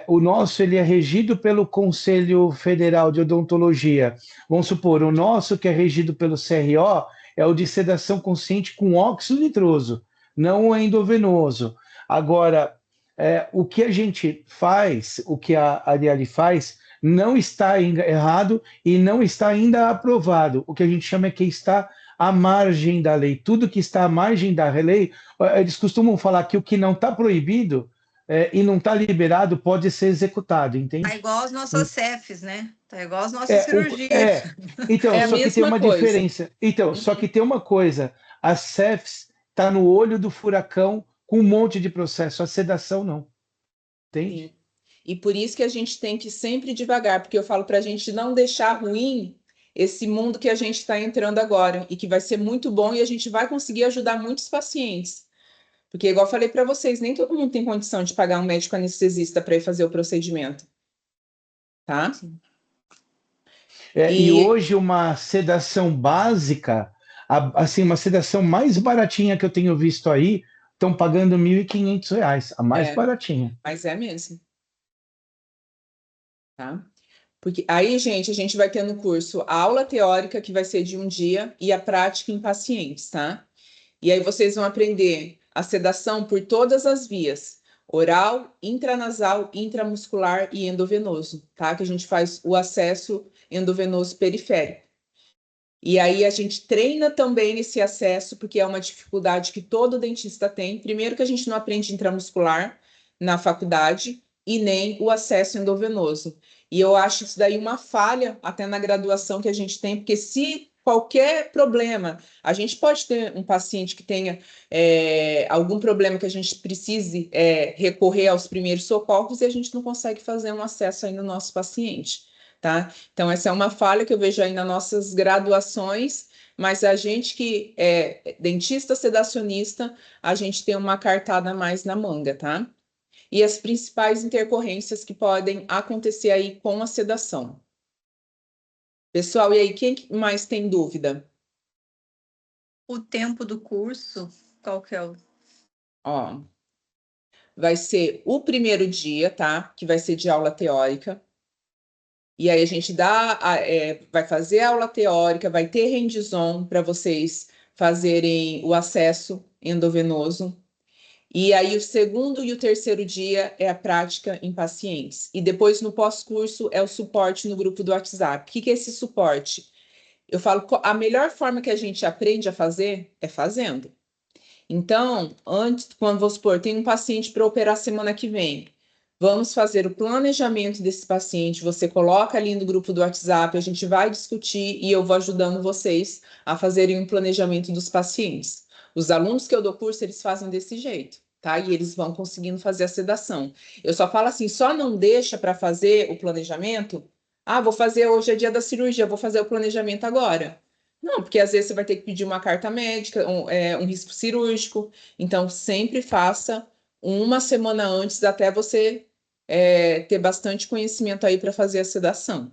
O nosso ele é regido pelo Conselho Federal de Odontologia. Vamos supor, o nosso que é regido pelo CRO é o de sedação consciente com óxido nitroso, não o endovenoso. Agora, o que a gente faz, o que a Arielle faz, não está errado e não está ainda aprovado. O que a gente chama é que está à margem da lei. Tudo que está à margem da lei, eles costumam falar que o que não está proibido e não está liberado pode ser executado, entende? Tá igual as nossas CEFs, né? Tá igual as nossas É, cirurgias. então, É a só que tem mesma uma coisa. diferença. Então, só que Uhum. tem uma coisa. A CEFS está no olho do furacão com um monte de processo. A sedação não. Entende? Sim. E por isso que a gente tem que ir sempre devagar, porque eu falo para a gente não deixar ruim esse mundo que a gente está entrando agora e que vai ser muito bom e a gente vai conseguir ajudar muitos pacientes. Porque, igual eu falei para vocês, nem todo mundo tem condição de pagar um médico anestesista para ir fazer o procedimento, tá? Sim. E E hoje uma sedação básica, assim, uma sedação mais baratinha que eu tenho visto aí, estão pagando R$ 1.500, a mais é, baratinha. mas é mesmo, tá? Porque aí, gente, a gente vai ter no curso a aula teórica, que vai ser de um dia, e a prática em pacientes, tá? E aí vocês vão aprender a sedação por todas as vias: oral, intranasal, intramuscular e endovenoso, tá? Que a gente faz o acesso endovenoso periférico. E aí a gente treina também nesse acesso, porque é uma dificuldade que todo dentista tem. Primeiro que a gente não aprende intramuscular na faculdade e nem o acesso endovenoso. E eu acho isso daí uma falha até na graduação que a gente tem, porque se qualquer problema, a gente pode ter um paciente que tenha algum problema que a gente precise recorrer aos primeiros socorros e a gente não consegue fazer um acesso aí no nosso paciente, tá? Então, essa é uma falha que eu vejo aí nas nossas graduações, mas a gente que é dentista sedacionista, a gente tem uma cartada a mais na manga, tá? E as principais intercorrências que podem acontecer aí com a sedação. Pessoal, e aí, quem mais tem dúvida? O tempo do curso, qual que é o... Ó, vai ser o primeiro dia, tá? Que vai ser de aula teórica. E aí a gente vai fazer a aula teórica, vai ter hands-on para vocês fazerem o acesso endovenoso. E aí o segundo e o terceiro dia é a prática em pacientes. E depois no pós-curso é o suporte no grupo do WhatsApp. O que que é esse suporte? Eu falo, a melhor forma que a gente aprende a fazer é fazendo. Então, antes, quando vamos supor, tem um paciente para operar semana que vem, vamos fazer o planejamento desse paciente. Você coloca ali no grupo do WhatsApp, a gente vai discutir e eu vou ajudando vocês a fazerem um planejamento dos pacientes. Os alunos que eu dou curso, eles fazem desse jeito, tá? E eles vão conseguindo fazer a sedação. Eu só falo assim, só não deixa para fazer o planejamento. Ah, vou fazer hoje é dia da cirurgia, vou fazer o planejamento agora. Não, porque às vezes você vai ter que pedir uma carta médica, um risco cirúrgico. Então, sempre faça uma semana antes, até você ter bastante conhecimento aí para fazer a sedação.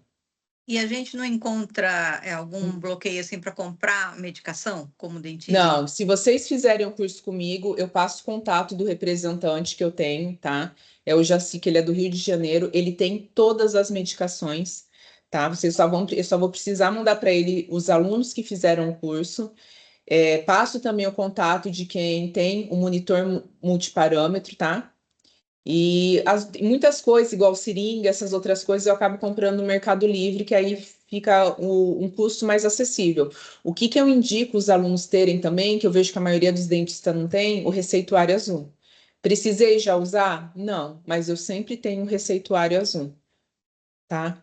E a gente não encontra algum bloqueio assim para comprar medicação, como dentista? Não, se vocês fizerem o curso comigo, eu passo o contato do representante que eu tenho, tá? É o Jaci, que ele é do Rio de Janeiro, ele tem todas as medicações, tá? Eu só vou precisar mandar para ele os alunos que fizeram o curso. Passo também o contato de quem tem o monitor multiparâmetro, tá? E muitas coisas, igual seringa, essas outras coisas, eu acabo comprando no Mercado Livre, que aí fica um custo mais acessível. O que eu indico os alunos terem também, que eu vejo que a maioria dos dentistas não tem, o receituário azul. Precisei já usar? Não, mas eu sempre tenho um receituário azul, tá?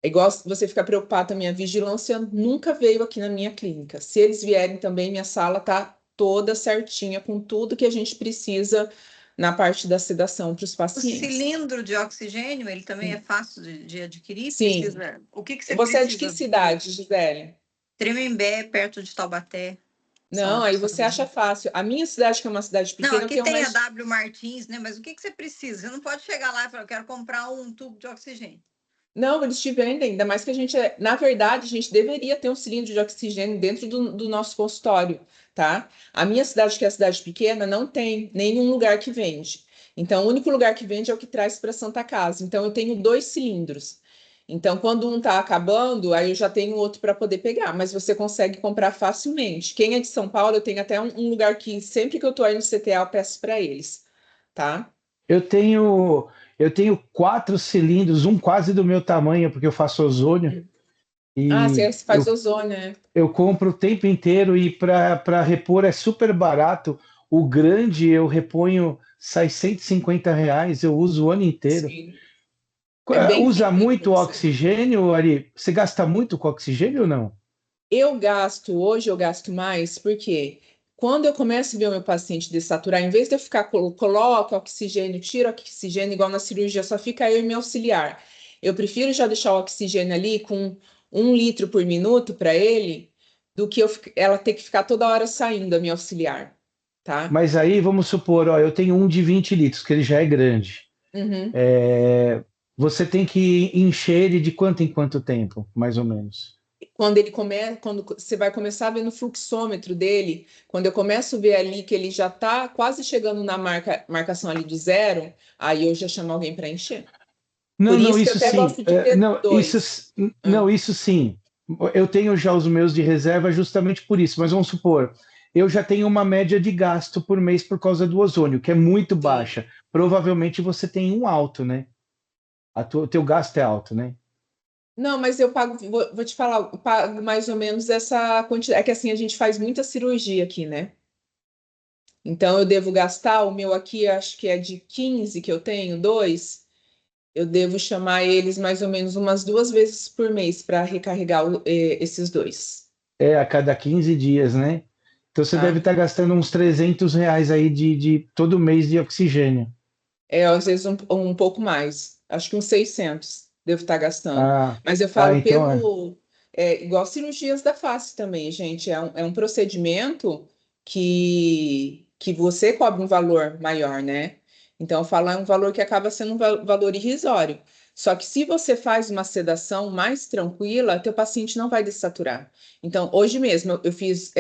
É igual você ficar preocupado também, a vigilância nunca veio aqui na minha clínica. Se eles vierem também, minha sala tá toda certinha com tudo que a gente precisa na parte da sedação para os O pacientes. cilindro de oxigênio, ele também é fácil de adquirir? Sim. Precisa... O que você Você é de precisa? que cidade, Gisele? Tremembé, perto de Taubaté. Não, aí você acha fácil. A minha cidade, que é uma cidade Não, pequena, eu aqui tenho tem mais... a W Martins, né? Mas o que você precisa? Você não pode chegar lá e falar, eu quero comprar um tubo de oxigênio. Não, eles te vendem, ainda mais que a gente na verdade, a gente deveria ter um cilindro de oxigênio dentro do nosso consultório, tá? A minha cidade, que é a cidade pequena, não tem nenhum lugar que vende. Então, o único lugar que vende é o que traz para Santa Casa. Então, eu tenho 2 cilindros. Então, quando um está acabando, aí eu já tenho outro para poder pegar, mas você consegue comprar facilmente. Quem é de São Paulo, eu tenho até um lugar que sempre que eu estou aí no CTA, eu peço para eles, tá? Eu tenho 4 cilindros, um quase do meu tamanho, porque eu faço ozônio. Ah, E você faz ozônio, né? eu compro o tempo inteiro e para repor é super barato. O grande eu reponho, sai R$ 150, eu uso o ano inteiro. Sim. É bem Usa muito simples. oxigênio, Ari? Você gasta muito com oxigênio ou não? Hoje eu gasto mais, porque quando eu começo a ver o meu paciente desaturar, em vez de eu ficar, coloco oxigênio, tiro oxigênio, igual na cirurgia, só fica eu e meu auxiliar. Eu prefiro já deixar o oxigênio ali com 1 litro por minuto para ele, do que ela ter que ficar toda hora saindo, a minha auxiliar, tá? Mas aí vamos supor, ó, eu tenho um de 20 litros, que ele já é grande. Uhum. Você tem que encher ele de quanto em quanto tempo, mais ou menos? Quando você vai começar a ver no fluxômetro dele, quando eu começo a ver ali que ele já está quase chegando na marcação ali do zero, aí eu já chamo alguém para encher. Não, Por não, isso que eu isso até sim. gosto de ter Não, dois. não, isso sim. Eu tenho já os meus de reserva justamente por isso, mas vamos supor, eu já tenho uma média de gasto por mês por causa do ozônio, que é muito Sim. baixa. Provavelmente você tem um alto, né? O teu gasto é alto, né? Não, mas eu pago, vou te falar, eu pago mais ou menos essa quantidade. É que assim, a gente faz muita cirurgia aqui, né? Então eu devo gastar, o meu aqui, acho que é de 15 que eu tenho, dois. Eu devo chamar eles mais ou menos umas 2 vezes por mês para recarregar esses dois, A cada 15 dias, né? Então você deve tá? estar gastando uns R$ 300 aí de todo mês de oxigênio. Às vezes um pouco mais, acho que uns 600 devo estar gastando. Ah, Mas eu falo então é. igual cirurgias da face também, gente, é um procedimento que você cobra um valor maior, né? Então, eu falo, é um valor que acaba sendo um valor irrisório. Só que se você faz uma sedação mais tranquila, teu paciente não vai dessaturar. Então, hoje mesmo, eu fiz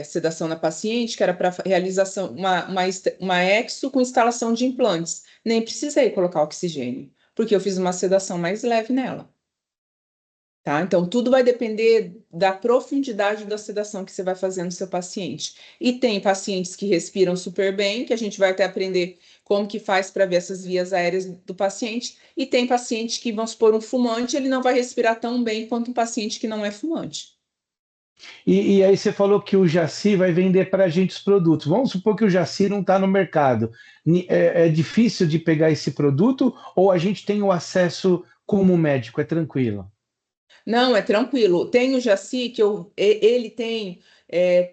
sedação na paciente, que era para realização, uma exo com instalação de implantes. Nem precisei colocar oxigênio, porque eu fiz uma sedação mais leve nela. Tá? Então, tudo vai depender da profundidade da sedação que você vai fazer no seu paciente. E tem pacientes que respiram super bem, que a gente vai até aprender como que faz para ver essas vias aéreas do paciente. E tem paciente que, vamos supor, um fumante, ele não vai respirar tão bem quanto um paciente que não é fumante. E aí você falou que o Jaci vai vender para a gente os produtos. Vamos supor que o Jaci não está no mercado. É difícil de pegar esse produto ou a gente tem o acesso como médico? É tranquilo? Não, é tranquilo. Tem o Jaci, ele tem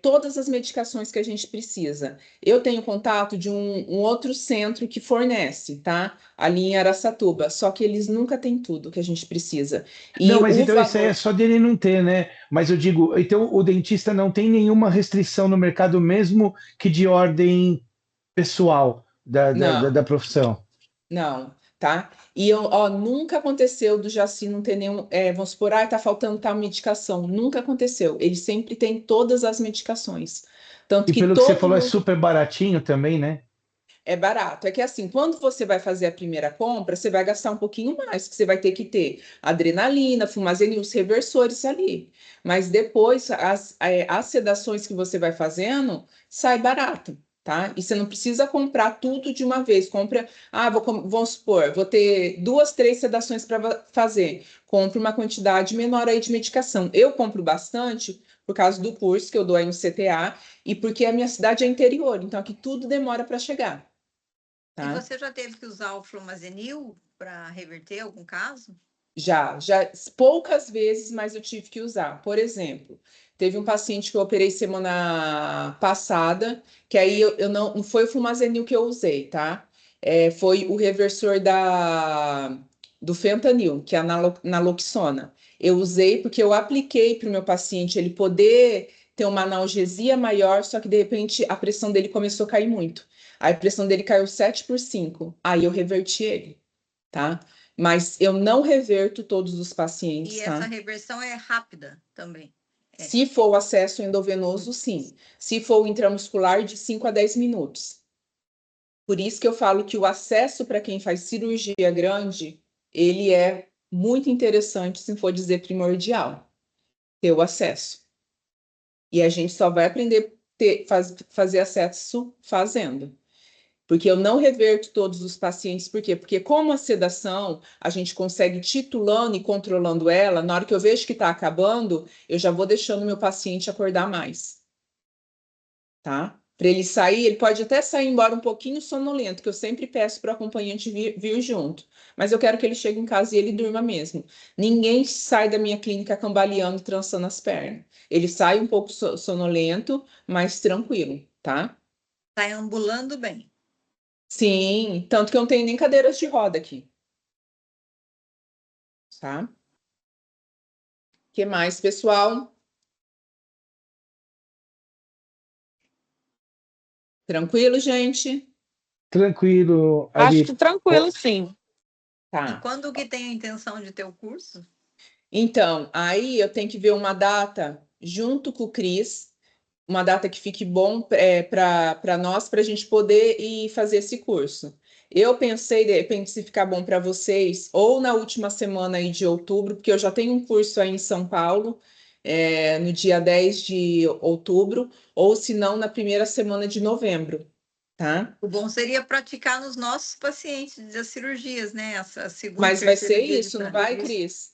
todas as medicações que a gente precisa. Eu tenho contato de um outro centro que fornece, tá? Ali em Araçatuba. Só que eles nunca têm tudo que a gente precisa. E Não, mas o então isso aí é valor. só dele não ter, né? Mas eu digo, então o dentista não tem nenhuma restrição no mercado, mesmo que de ordem pessoal Não. da profissão. Não, tá? E ó, nunca aconteceu do Jaci não ter nenhum. Vamos supor, tá faltando tal medicação. Nunca aconteceu. Ele sempre tem todas as medicações. Tanto E que pelo que você todo falou, é mundo super baratinho também, né? é barato. É que assim, quando você vai fazer a primeira compra, você vai gastar um pouquinho mais, que você vai ter que ter adrenalina, fumazenil, os reversores ali. Mas depois, as sedações que você vai fazendo, sai barato. Tá? E você não precisa comprar tudo de uma vez. Compra, vamos supor, vou ter 2, 3 sedações para fazer. Compre uma quantidade menor aí de medicação. Eu compro bastante por causa do curso que eu dou aí no CTA e porque a minha cidade é interior, então aqui tudo demora para chegar. E Tá? você já teve que usar o flumazenil para reverter algum caso? Já poucas vezes, mas eu tive que usar. Por exemplo, teve um paciente que eu operei semana passada, que aí eu não foi o fumazenil que eu usei, tá? Foi o reversor do fentanil, que é a naloxona. Eu usei porque eu apliquei para o meu paciente ele poder ter uma analgesia maior, só que de repente a pressão dele começou a cair muito. Aí a pressão dele caiu 7/5. Aí eu reverti ele, tá? Mas eu não reverto todos os pacientes, E essa tá? reversão é rápida também. Se for o acesso endovenoso, sim. Se for o intramuscular, de 5 a 10 minutos. Por isso que eu falo que o acesso para quem faz cirurgia grande, ele é muito interessante, se for dizer primordial, ter o acesso. E a gente só vai aprender fazer acesso fazendo. Porque eu não reverto todos os pacientes, por quê? Porque como a sedação, a gente consegue titulando e controlando ela, na hora que eu vejo que está acabando, eu já vou deixando meu paciente acordar mais, tá? Para ele sair, ele pode até sair embora um pouquinho sonolento, que eu sempre peço para o acompanhante vir junto. Mas eu quero que ele chegue em casa e ele durma mesmo. Ninguém sai da minha clínica cambaleando, trançando as pernas. Ele sai um pouco sonolento, mas tranquilo, tá? Está ambulando bem. Sim, tanto que eu não tenho nem cadeiras de roda aqui, tá? O que mais, pessoal? Tranquilo, gente? Tranquilo, Acho Ari. que tranquilo, sim. E Tá. quando que tem a intenção de ter o curso? Então, aí eu tenho que ver uma data junto com o Cris, uma data que fique bom para nós, para a gente poder ir fazer esse curso. Eu pensei, de repente, se ficar bom para vocês, ou na última semana aí de outubro, porque eu já tenho um curso aí em São Paulo, no dia 10 de outubro, ou se não, na primeira semana de novembro, tá? O bom seria praticar nos nossos pacientes das cirurgias, né? A segunda, Mas vai terceiro ser dia de isso, não vai, plantão. Cris?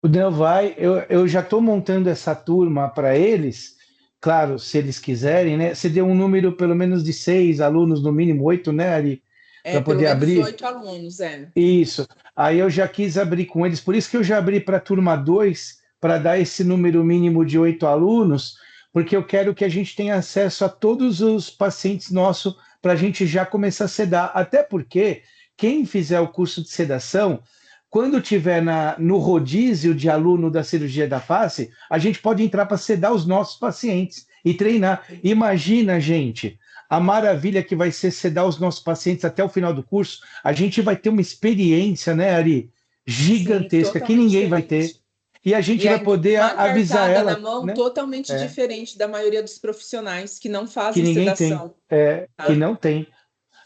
Não vai, eu já estou montando essa turma para eles, claro, se eles quiserem, né? Você deu um número pelo menos de 6 alunos, no mínimo 8, né, Ari? É Para pelo poder menos abrir. 8 alunos, é. Isso. Aí eu já quis abrir com eles, por isso que eu já abri para a turma 2 para dar esse número mínimo de 8 alunos, porque eu quero que a gente tenha acesso a todos os pacientes nossos para a gente já começar a sedar. Até porque quem fizer o curso de sedação, quando tiver no rodízio de aluno da cirurgia da face, a gente pode entrar para sedar os nossos pacientes e treinar. Imagina, gente, a maravilha que vai ser sedar os nossos pacientes até o final do curso. A gente vai ter uma experiência, né, Ari, Sim, gigantesca, que totalmente ninguém vai ter. diferente. E a gente E vai ainda com poder uma avisar cartada na ela, mão né? totalmente É, diferente da maioria dos profissionais que não que fazem ninguém tem, sedação, que tá? não tem.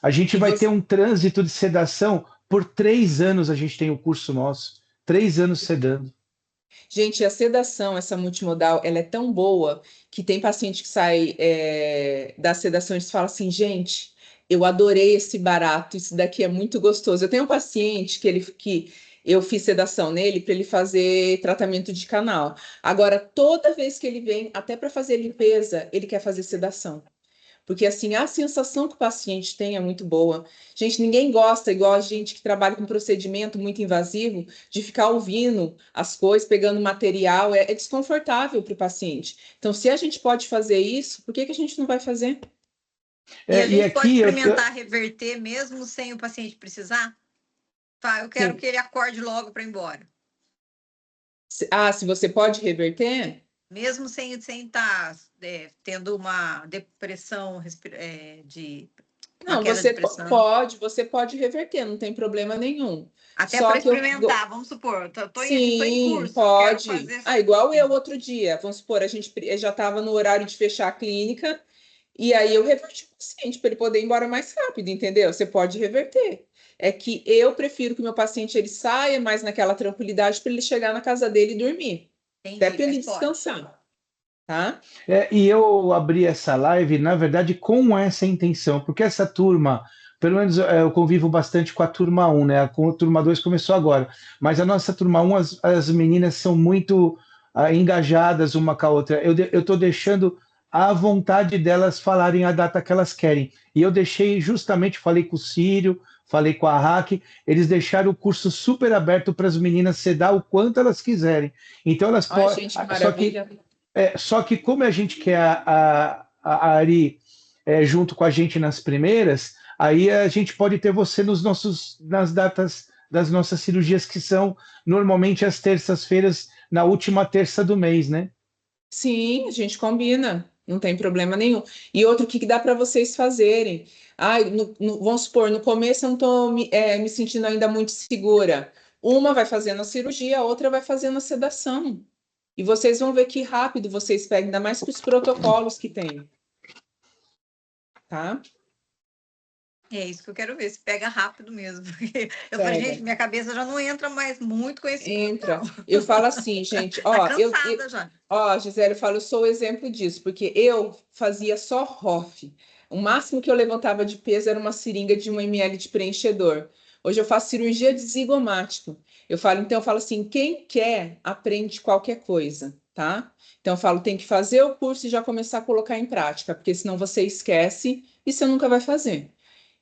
A gente E vai ter você, um trânsito de sedação por 3 anos. A gente tem o curso nosso, 3 anos sedando. gente, a sedação, essa multimodal, ela é tão boa que tem paciente que sai da sedação e fala assim, gente, eu adorei esse barato, isso daqui é muito gostoso. Eu tenho um paciente que eu fiz sedação nele para ele fazer tratamento de canal. Agora, toda vez que ele vem, até para fazer limpeza, ele quer fazer sedação. Porque assim, a sensação que o paciente tem é muito boa. Gente, ninguém gosta, igual a gente que trabalha com procedimento muito invasivo, de ficar ouvindo as coisas, pegando material, é desconfortável para o paciente. Então, se a gente pode fazer isso, por que que a gente não vai fazer? E a E gente pode aqui experimentar reverter mesmo sem o paciente precisar? Tá, eu quero Sim. que ele acorde logo para ir embora. Se você pode reverter? Mesmo sem estar tendo uma depressão uma Não, queda de pressão. você pode reverter, não tem problema nenhum. Até Só para que eu experimentar, vamos supor, tô em sim, curso, eu quero pode. fazer. Ah, igual eu outro dia. Vamos supor, eu já estava no horário de fechar a clínica. E aí eu reverti o paciente para ele poder ir embora mais rápido, entendeu? Você pode reverter. É que eu prefiro que o meu paciente ele saia mais naquela tranquilidade para ele chegar na casa dele e dormir. Até Entendi, para ele mas pode. descansar, tá? e eu abri essa live, na verdade, com essa intenção, porque essa turma, pelo menos eu convivo bastante com a turma 1, né? Com a turma 2 começou agora, mas a nossa turma 1, as meninas são muito engajadas uma com a outra. Eu estou deixando a vontade delas falarem a data que elas querem. E eu deixei, justamente, falei com o Círio, falei com a Raque, eles deixaram o curso super aberto para as meninas sedar o quanto elas quiserem. Então elas Ai, podem. gente, que Só que maravilha. só que como a gente quer a Ari junto com a gente nas primeiras, aí a gente pode ter você nas datas das nossas cirurgias, que são normalmente as terças-feiras, na última terça do mês, né? Sim, a gente combina, não tem problema nenhum. E outro que dá para vocês fazerem. Ai, vamos supor, no começo eu não estou me sentindo ainda muito segura. Uma vai fazendo a cirurgia, a outra vai fazendo a sedação. E vocês vão ver que rápido vocês pegam, ainda mais com os protocolos que tem, tá? É isso que eu quero ver, se pega rápido mesmo. Porque eu falei, Pega, gente, minha cabeça já não entra mais muito conhecimento, entra. não. Eu falo assim, gente, Tá cansada já. Gisele, eu falo, eu sou o exemplo disso, porque eu fazia só ROF. O máximo que eu levantava de peso era uma seringa de 1 ml de preenchedor. Hoje eu faço cirurgia de zigomático. Então eu falo assim, quem quer, aprende qualquer coisa, tá? Então eu falo, tem que fazer o curso e já começar a colocar em prática, porque senão você esquece e você nunca vai fazer.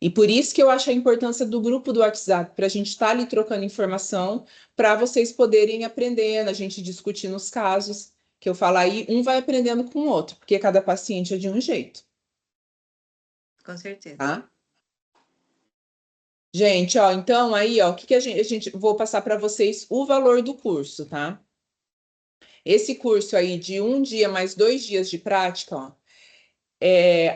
E por isso que eu acho a importância do grupo do WhatsApp, para a gente estar ali trocando informação, para vocês poderem aprender, a gente discutir nos casos, que eu falo aí, um vai aprendendo com o outro, porque cada paciente é de um jeito, Com certeza. tá? Gente, ó, então aí, ó, o que que vou passar para vocês o valor do curso, tá? Esse curso aí de 1 dia mais 2 dias de prática, ó,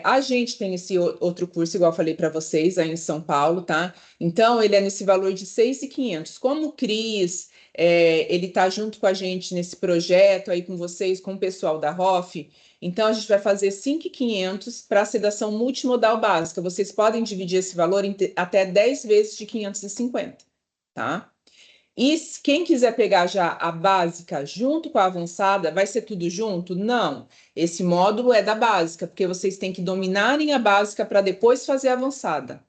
a gente tem esse outro curso, igual eu falei para vocês, aí em São Paulo, tá? Então, ele é nesse valor de 6.500. Como o Cris, ele tá junto com a gente nesse projeto aí com vocês, com o pessoal da ROF, então a gente vai fazer 5.500 para a sedação multimodal básica. Vocês podem dividir esse valor em até 10 vezes de 550, tá? E quem quiser pegar já a básica junto com a avançada, vai ser tudo junto? Não. Esse módulo é da básica, porque vocês têm que dominarem a básica para depois fazer a avançada,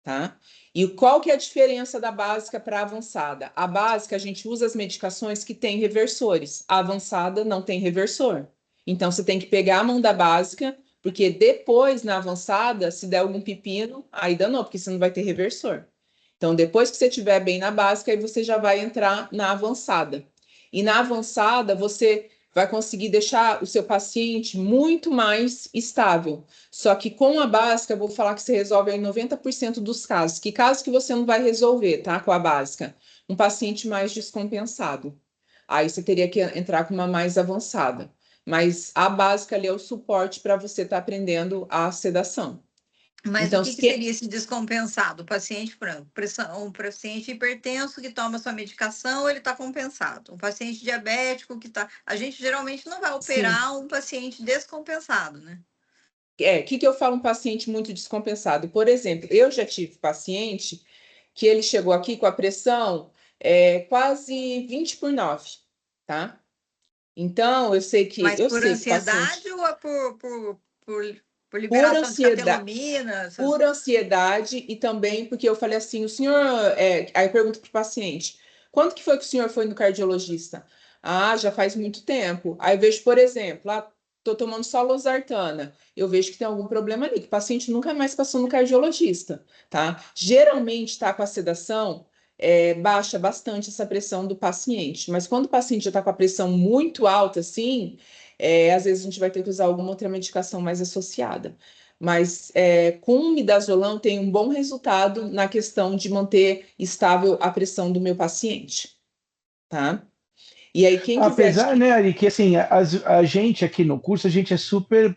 tá? E qual que é a diferença da básica para a avançada? A básica, a gente usa as medicações que têm reversores. A avançada não tem reversor. Então, você tem que pegar a mão da básica, porque depois, na avançada, se der algum pepino, aí danou, porque você não vai ter reversor. Então, depois que você estiver bem na básica, aí você já vai entrar na avançada. E na avançada, você vai conseguir deixar o seu paciente muito mais estável. Só que com a básica, eu vou falar que você resolve em 90% dos casos. Que casos que você não vai resolver, tá? Com a básica? Um paciente mais descompensado. Aí você teria que entrar com uma mais avançada. Mas a básica ali é o suporte para você estar aprendendo a sedação. Mas Então, o que seria esse descompensado? O paciente, um paciente hipertenso que toma sua medicação, ele está compensado. Um paciente diabético que está. A gente geralmente não vai operar um paciente descompensado, né? O que eu falo um paciente muito descompensado? Por exemplo, eu já tive paciente que ele chegou aqui com a pressão quase 20/9, tá? Então, eu sei que Mas por o paciente... ansiedade ou é por liberação de categolamina? Por ansiedade e também porque eu falei assim, o senhor... aí eu pergunto para o paciente, quando que foi que o senhor foi no cardiologista? Ah, já faz muito tempo. Aí eu vejo, por exemplo, estou tomando só losartana. Eu vejo que tem algum problema ali, que o paciente nunca mais passou no cardiologista, tá? Geralmente está com a sedação, baixa bastante essa pressão do paciente, mas quando o paciente já está com a pressão muito alta, assim, às vezes a gente vai ter que usar alguma outra medicação mais associada. Mas com o midazolam tem um bom resultado na questão de manter estável a pressão do meu paciente, tá? E aí, quem quiser... Apesar, né, Ari, que assim, a gente aqui no curso, a gente é super.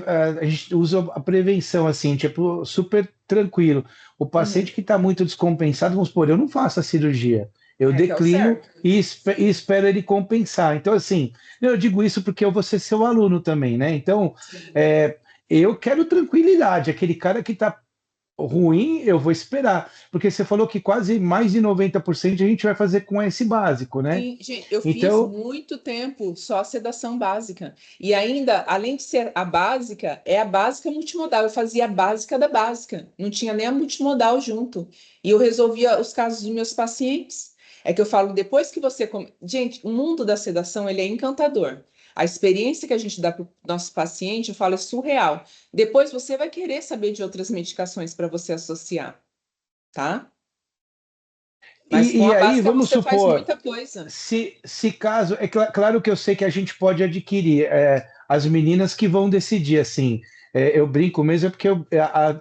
A gente usa a prevenção, assim, tipo, super tranquilo. O paciente que está muito descompensado, vamos supor, eu não faço a cirurgia. Eu que é o declino certo. e espero ele compensar. Então, assim, eu digo isso porque eu vou ser seu aluno também, né? Então, eu quero tranquilidade. Aquele cara que está ruim, eu vou esperar. Porque você falou que quase mais de 90% a gente vai fazer com esse básico, né? Sim, gente, eu fiz Então, muito tempo só sedação básica. E ainda, além de ser a básica, é a básica multimodal. Eu fazia a básica da básica. Não tinha nem a multimodal junto. E eu resolvia os casos dos meus pacientes. É que eu falo, depois que você... Gente, o mundo da sedação, ele é encantador. A experiência que a gente dá para o nosso paciente, eu falo, é surreal. Depois você vai querer saber de outras medicações para você associar, tá? Mas com e a aí, básica vamos você faz supor, muita coisa. se caso, claro que eu sei que a gente pode adquirir, as meninas que vão decidir, assim, eu brinco mesmo, é porque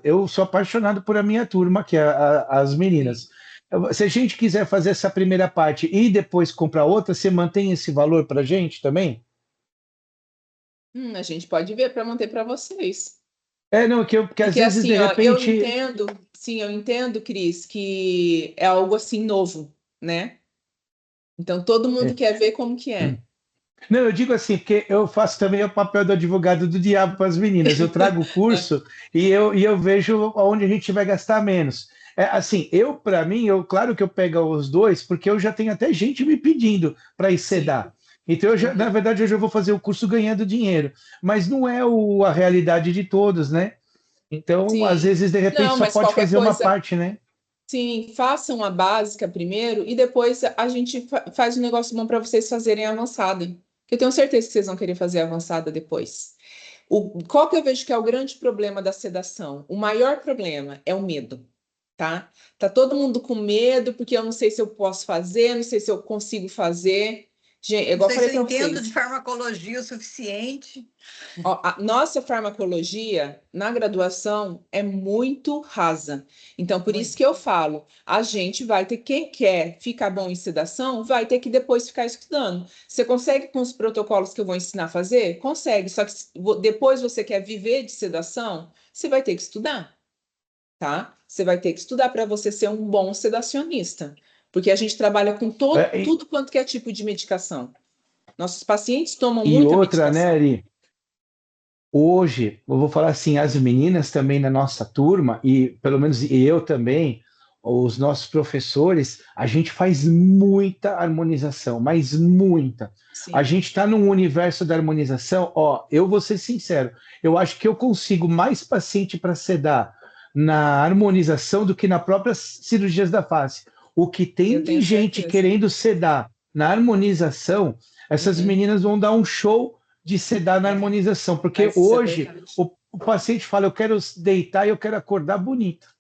eu sou apaixonado por a minha turma, que é as Sim. meninas. Se a gente quiser fazer essa primeira parte e depois comprar outra, você mantém esse valor para a gente também? A gente pode ver para manter para vocês. Não, que às Porque vezes, de assim, ó, eu repente. entendo, sim, eu entendo, Cris, que é algo assim novo, né? Então todo mundo é, quer ver como que é. Não, eu digo assim, porque eu faço também o papel do advogado do diabo para as meninas. Eu trago o curso e eu vejo onde a gente vai gastar menos. Assim, para mim, claro que eu pego os dois, porque eu já tenho até gente me pedindo para ir Sim. sedar. Então, na Uhum. verdade, eu já vou fazer o curso ganhando dinheiro. Mas não é a realidade de todos, né? Então, às Sim. vezes, de repente, Não, só mas pode qualquer fazer uma coisa, parte, né? sim, façam a básica primeiro e depois a gente faz um negócio bom para vocês fazerem a avançada. Que eu tenho certeza que vocês vão querer fazer a avançada depois. Qual que eu vejo que é o grande problema da sedação? O maior problema é o medo, tá? Tá todo mundo com medo porque eu não sei se eu posso fazer, não sei se eu consigo fazer. Gente, Não igual eu sei se falei eu para entendo de vocês, farmacologia o suficiente. ó, a nossa farmacologia na graduação é muito rasa. Então, por isso Muito. que eu falo, a gente vai ter, quem quer ficar bom em sedação, vai ter que depois ficar estudando. Você consegue com os protocolos que eu vou ensinar a fazer? Consegue, só que depois você quer viver de sedação, você vai ter que estudar, tá? Você vai ter que estudar para você ser um bom sedacionista, porque a gente trabalha com É, tudo quanto que é tipo de medicação. Nossos pacientes tomam e muita outra, né, medicação. Ari? Hoje, eu vou falar assim, as meninas também na nossa turma, e pelo menos eu também, os nossos professores, a gente faz muita harmonização, mas muita. A Sim. gente está num universo da harmonização, ó, eu vou ser sincero, eu acho que eu consigo mais paciente para sedar na harmonização do que na própria cirurgias da face. O que tem Eu de tenho gente certeza. querendo sedar na harmonização, essas Uhum. meninas vão dar um show de sedar na harmonização, porque Mas isso é hoje verdade. o paciente fala, eu quero deitar e eu quero acordar bonito.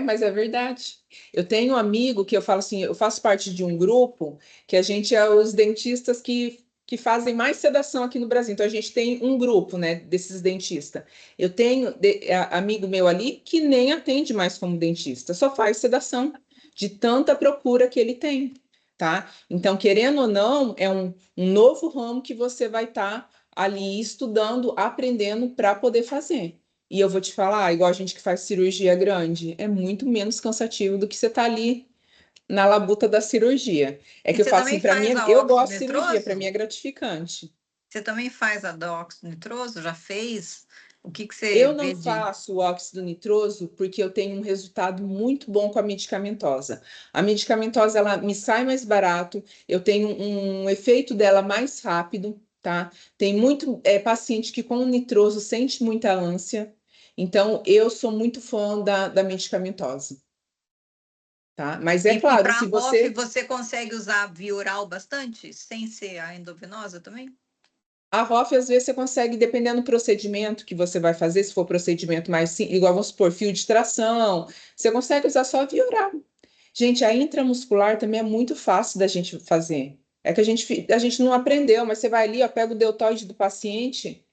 Mas é verdade. Eu tenho um amigo que eu falo assim, eu faço parte de um grupo que a gente é os dentistas que fazem mais sedação aqui no Brasil. Então a gente tem um grupo, né, desses dentistas. Eu tenho amigo meu ali que nem atende mais como dentista, só faz sedação de tanta procura que ele tem, tá? Então, querendo ou não, é um novo ramo que você vai estar ali estudando, aprendendo para poder fazer. E eu vou te falar, igual a gente que faz cirurgia grande, é muito menos cansativo do que você tá ali na labuta da cirurgia. É E que eu você falo assim, também para mim, faz a eu óxido gosto de cirurgia, para mim nitroso? é gratificante. Você também faz a do óxido nitroso? Já fez? O que que você Eu não vê de... faço o óxido nitroso porque eu tenho um resultado muito bom com a medicamentosa. A medicamentosa, ela me sai mais barato, eu tenho um efeito dela mais rápido, tá? Tem muito paciente que com o nitroso sente muita ânsia, então eu sou muito fã da medicamentosa, tá? Mas é E claro, para a se ROF, você você consegue usar via oral bastante, sem ser a endovenosa também? A ROF, às vezes, você consegue, dependendo do procedimento que você vai fazer, se for procedimento mais simples, igual vamos supor, fio de tração, você consegue usar só via oral. Gente, a intramuscular também é muito fácil da gente fazer. É que a gente não aprendeu, mas você vai ali, ó, pega o deltoide do paciente,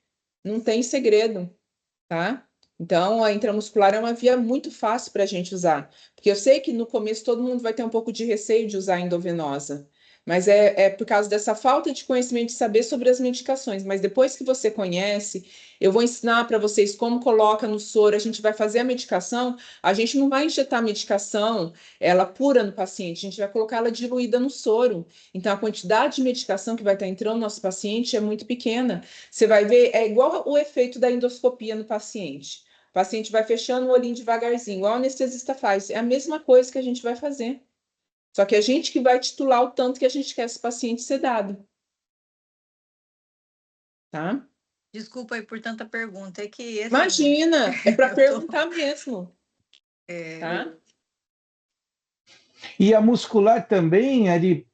não tem segredo, tá? Então, a intramuscular é uma via muito fácil para a gente usar. Porque eu sei que no começo todo mundo vai ter um pouco de receio de usar a endovenosa. Mas é por causa dessa falta de conhecimento de saber sobre as medicações. Mas depois que você conhece, eu vou ensinar para vocês como coloca no soro. A gente vai fazer a medicação. A gente não vai injetar a medicação, ela pura no paciente. A gente vai colocar ela diluída no soro. Então, a quantidade de medicação que vai estar entrando no nosso paciente é muito pequena. Você vai ver, é igual o efeito da endoscopia no paciente. O paciente vai fechando o olhinho devagarzinho, igual o anestesista faz. É a mesma coisa que a gente vai fazer. Só que a gente que vai titular o tanto que a gente quer esse paciente sedado, tá? Desculpa aí por tanta pergunta, é que, assim, Imagina, é para eu tô... perguntar mesmo, é, tá? E a muscular também, Ari,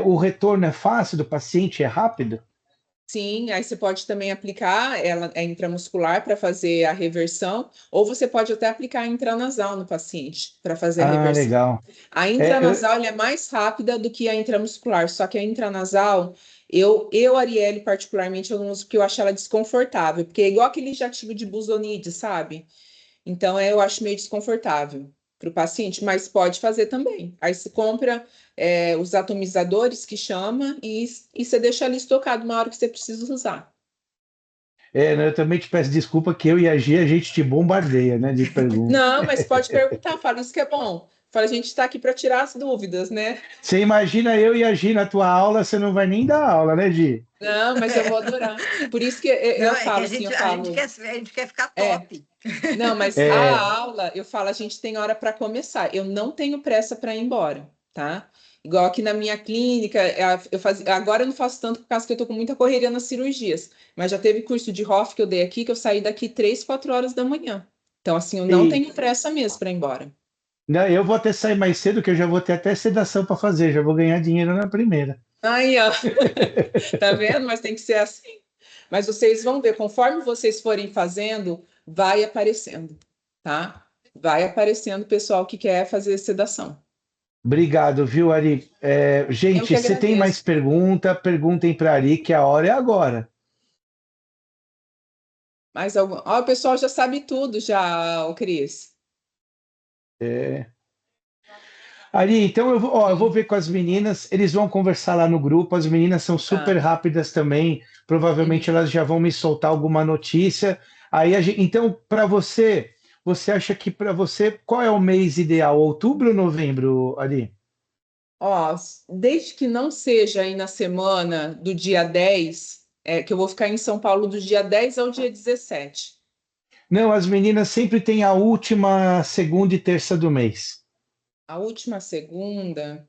o retorno é fácil do paciente, é rápido? Sim, aí você pode também aplicar, ela é intramuscular para fazer a reversão, ou você pode até aplicar intranasal no paciente para fazer a Ah, reversão. legal. A É, eu- intranasal ela é mais rápida do que a intramuscular, só que a intranasal, Arielle, particularmente, eu não uso porque eu acho ela desconfortável, porque é igual aquele jatinho de Busonide, sabe? Então, eu acho meio desconfortável para o paciente, mas pode fazer também. Aí você compra os atomizadores que chama e você deixa ali estocado na hora que você precisa usar. né, eu também te peço desculpa que eu e a Gia, a gente te bombardeia, né, de perguntas. Não, mas pode perguntar, fala isso que é bom. Fala, a gente está aqui para tirar as dúvidas, né? Você imagina eu e a Gi na tua aula, você não vai nem dar aula, né, Gi? Não, mas eu vou adorar. Por isso que Não, eu é que falo assim, eu a falo, gente quer ficar é, top. não, mas É, a aula, eu falo, a gente tem hora para começar. Eu não tenho pressa para ir embora, tá? Igual aqui na minha clínica, agora eu não faço tanto por causa que eu tô com muita correria nas cirurgias, mas já teve curso de ROF que eu dei aqui, que eu saí daqui 3, 4 horas da manhã. Então, assim, eu não e tenho pressa mesmo para ir embora. não, eu vou até sair mais cedo, que eu já vou ter até sedação para fazer, já vou ganhar dinheiro na primeira. Aí, ó, tá vendo? Mas tem que ser assim. Mas vocês vão ver, conforme vocês forem fazendo, vai aparecendo, tá? Vai aparecendo o pessoal que quer fazer sedação. Obrigado, viu, Ari? Eu Gente, que se tem mais agradeço. pergunta, perguntem para Ari, que a hora é agora. Mas algum... Ó, o pessoal já sabe tudo, já, o Cris. É. Ari, então eu vou Sim, ver com as meninas, eles vão conversar lá no grupo, as meninas são super tá. rápidas também, provavelmente Uhum. elas já vão me soltar alguma notícia. Então, para você, você acha que para você, qual é o mês ideal? Outubro ou novembro, Ari? Ó, desde que não seja aí na semana do dia 10, que eu vou ficar em São Paulo do dia 10 ao dia 17. Não, as meninas sempre têm a última segunda e terça do mês. A última segunda.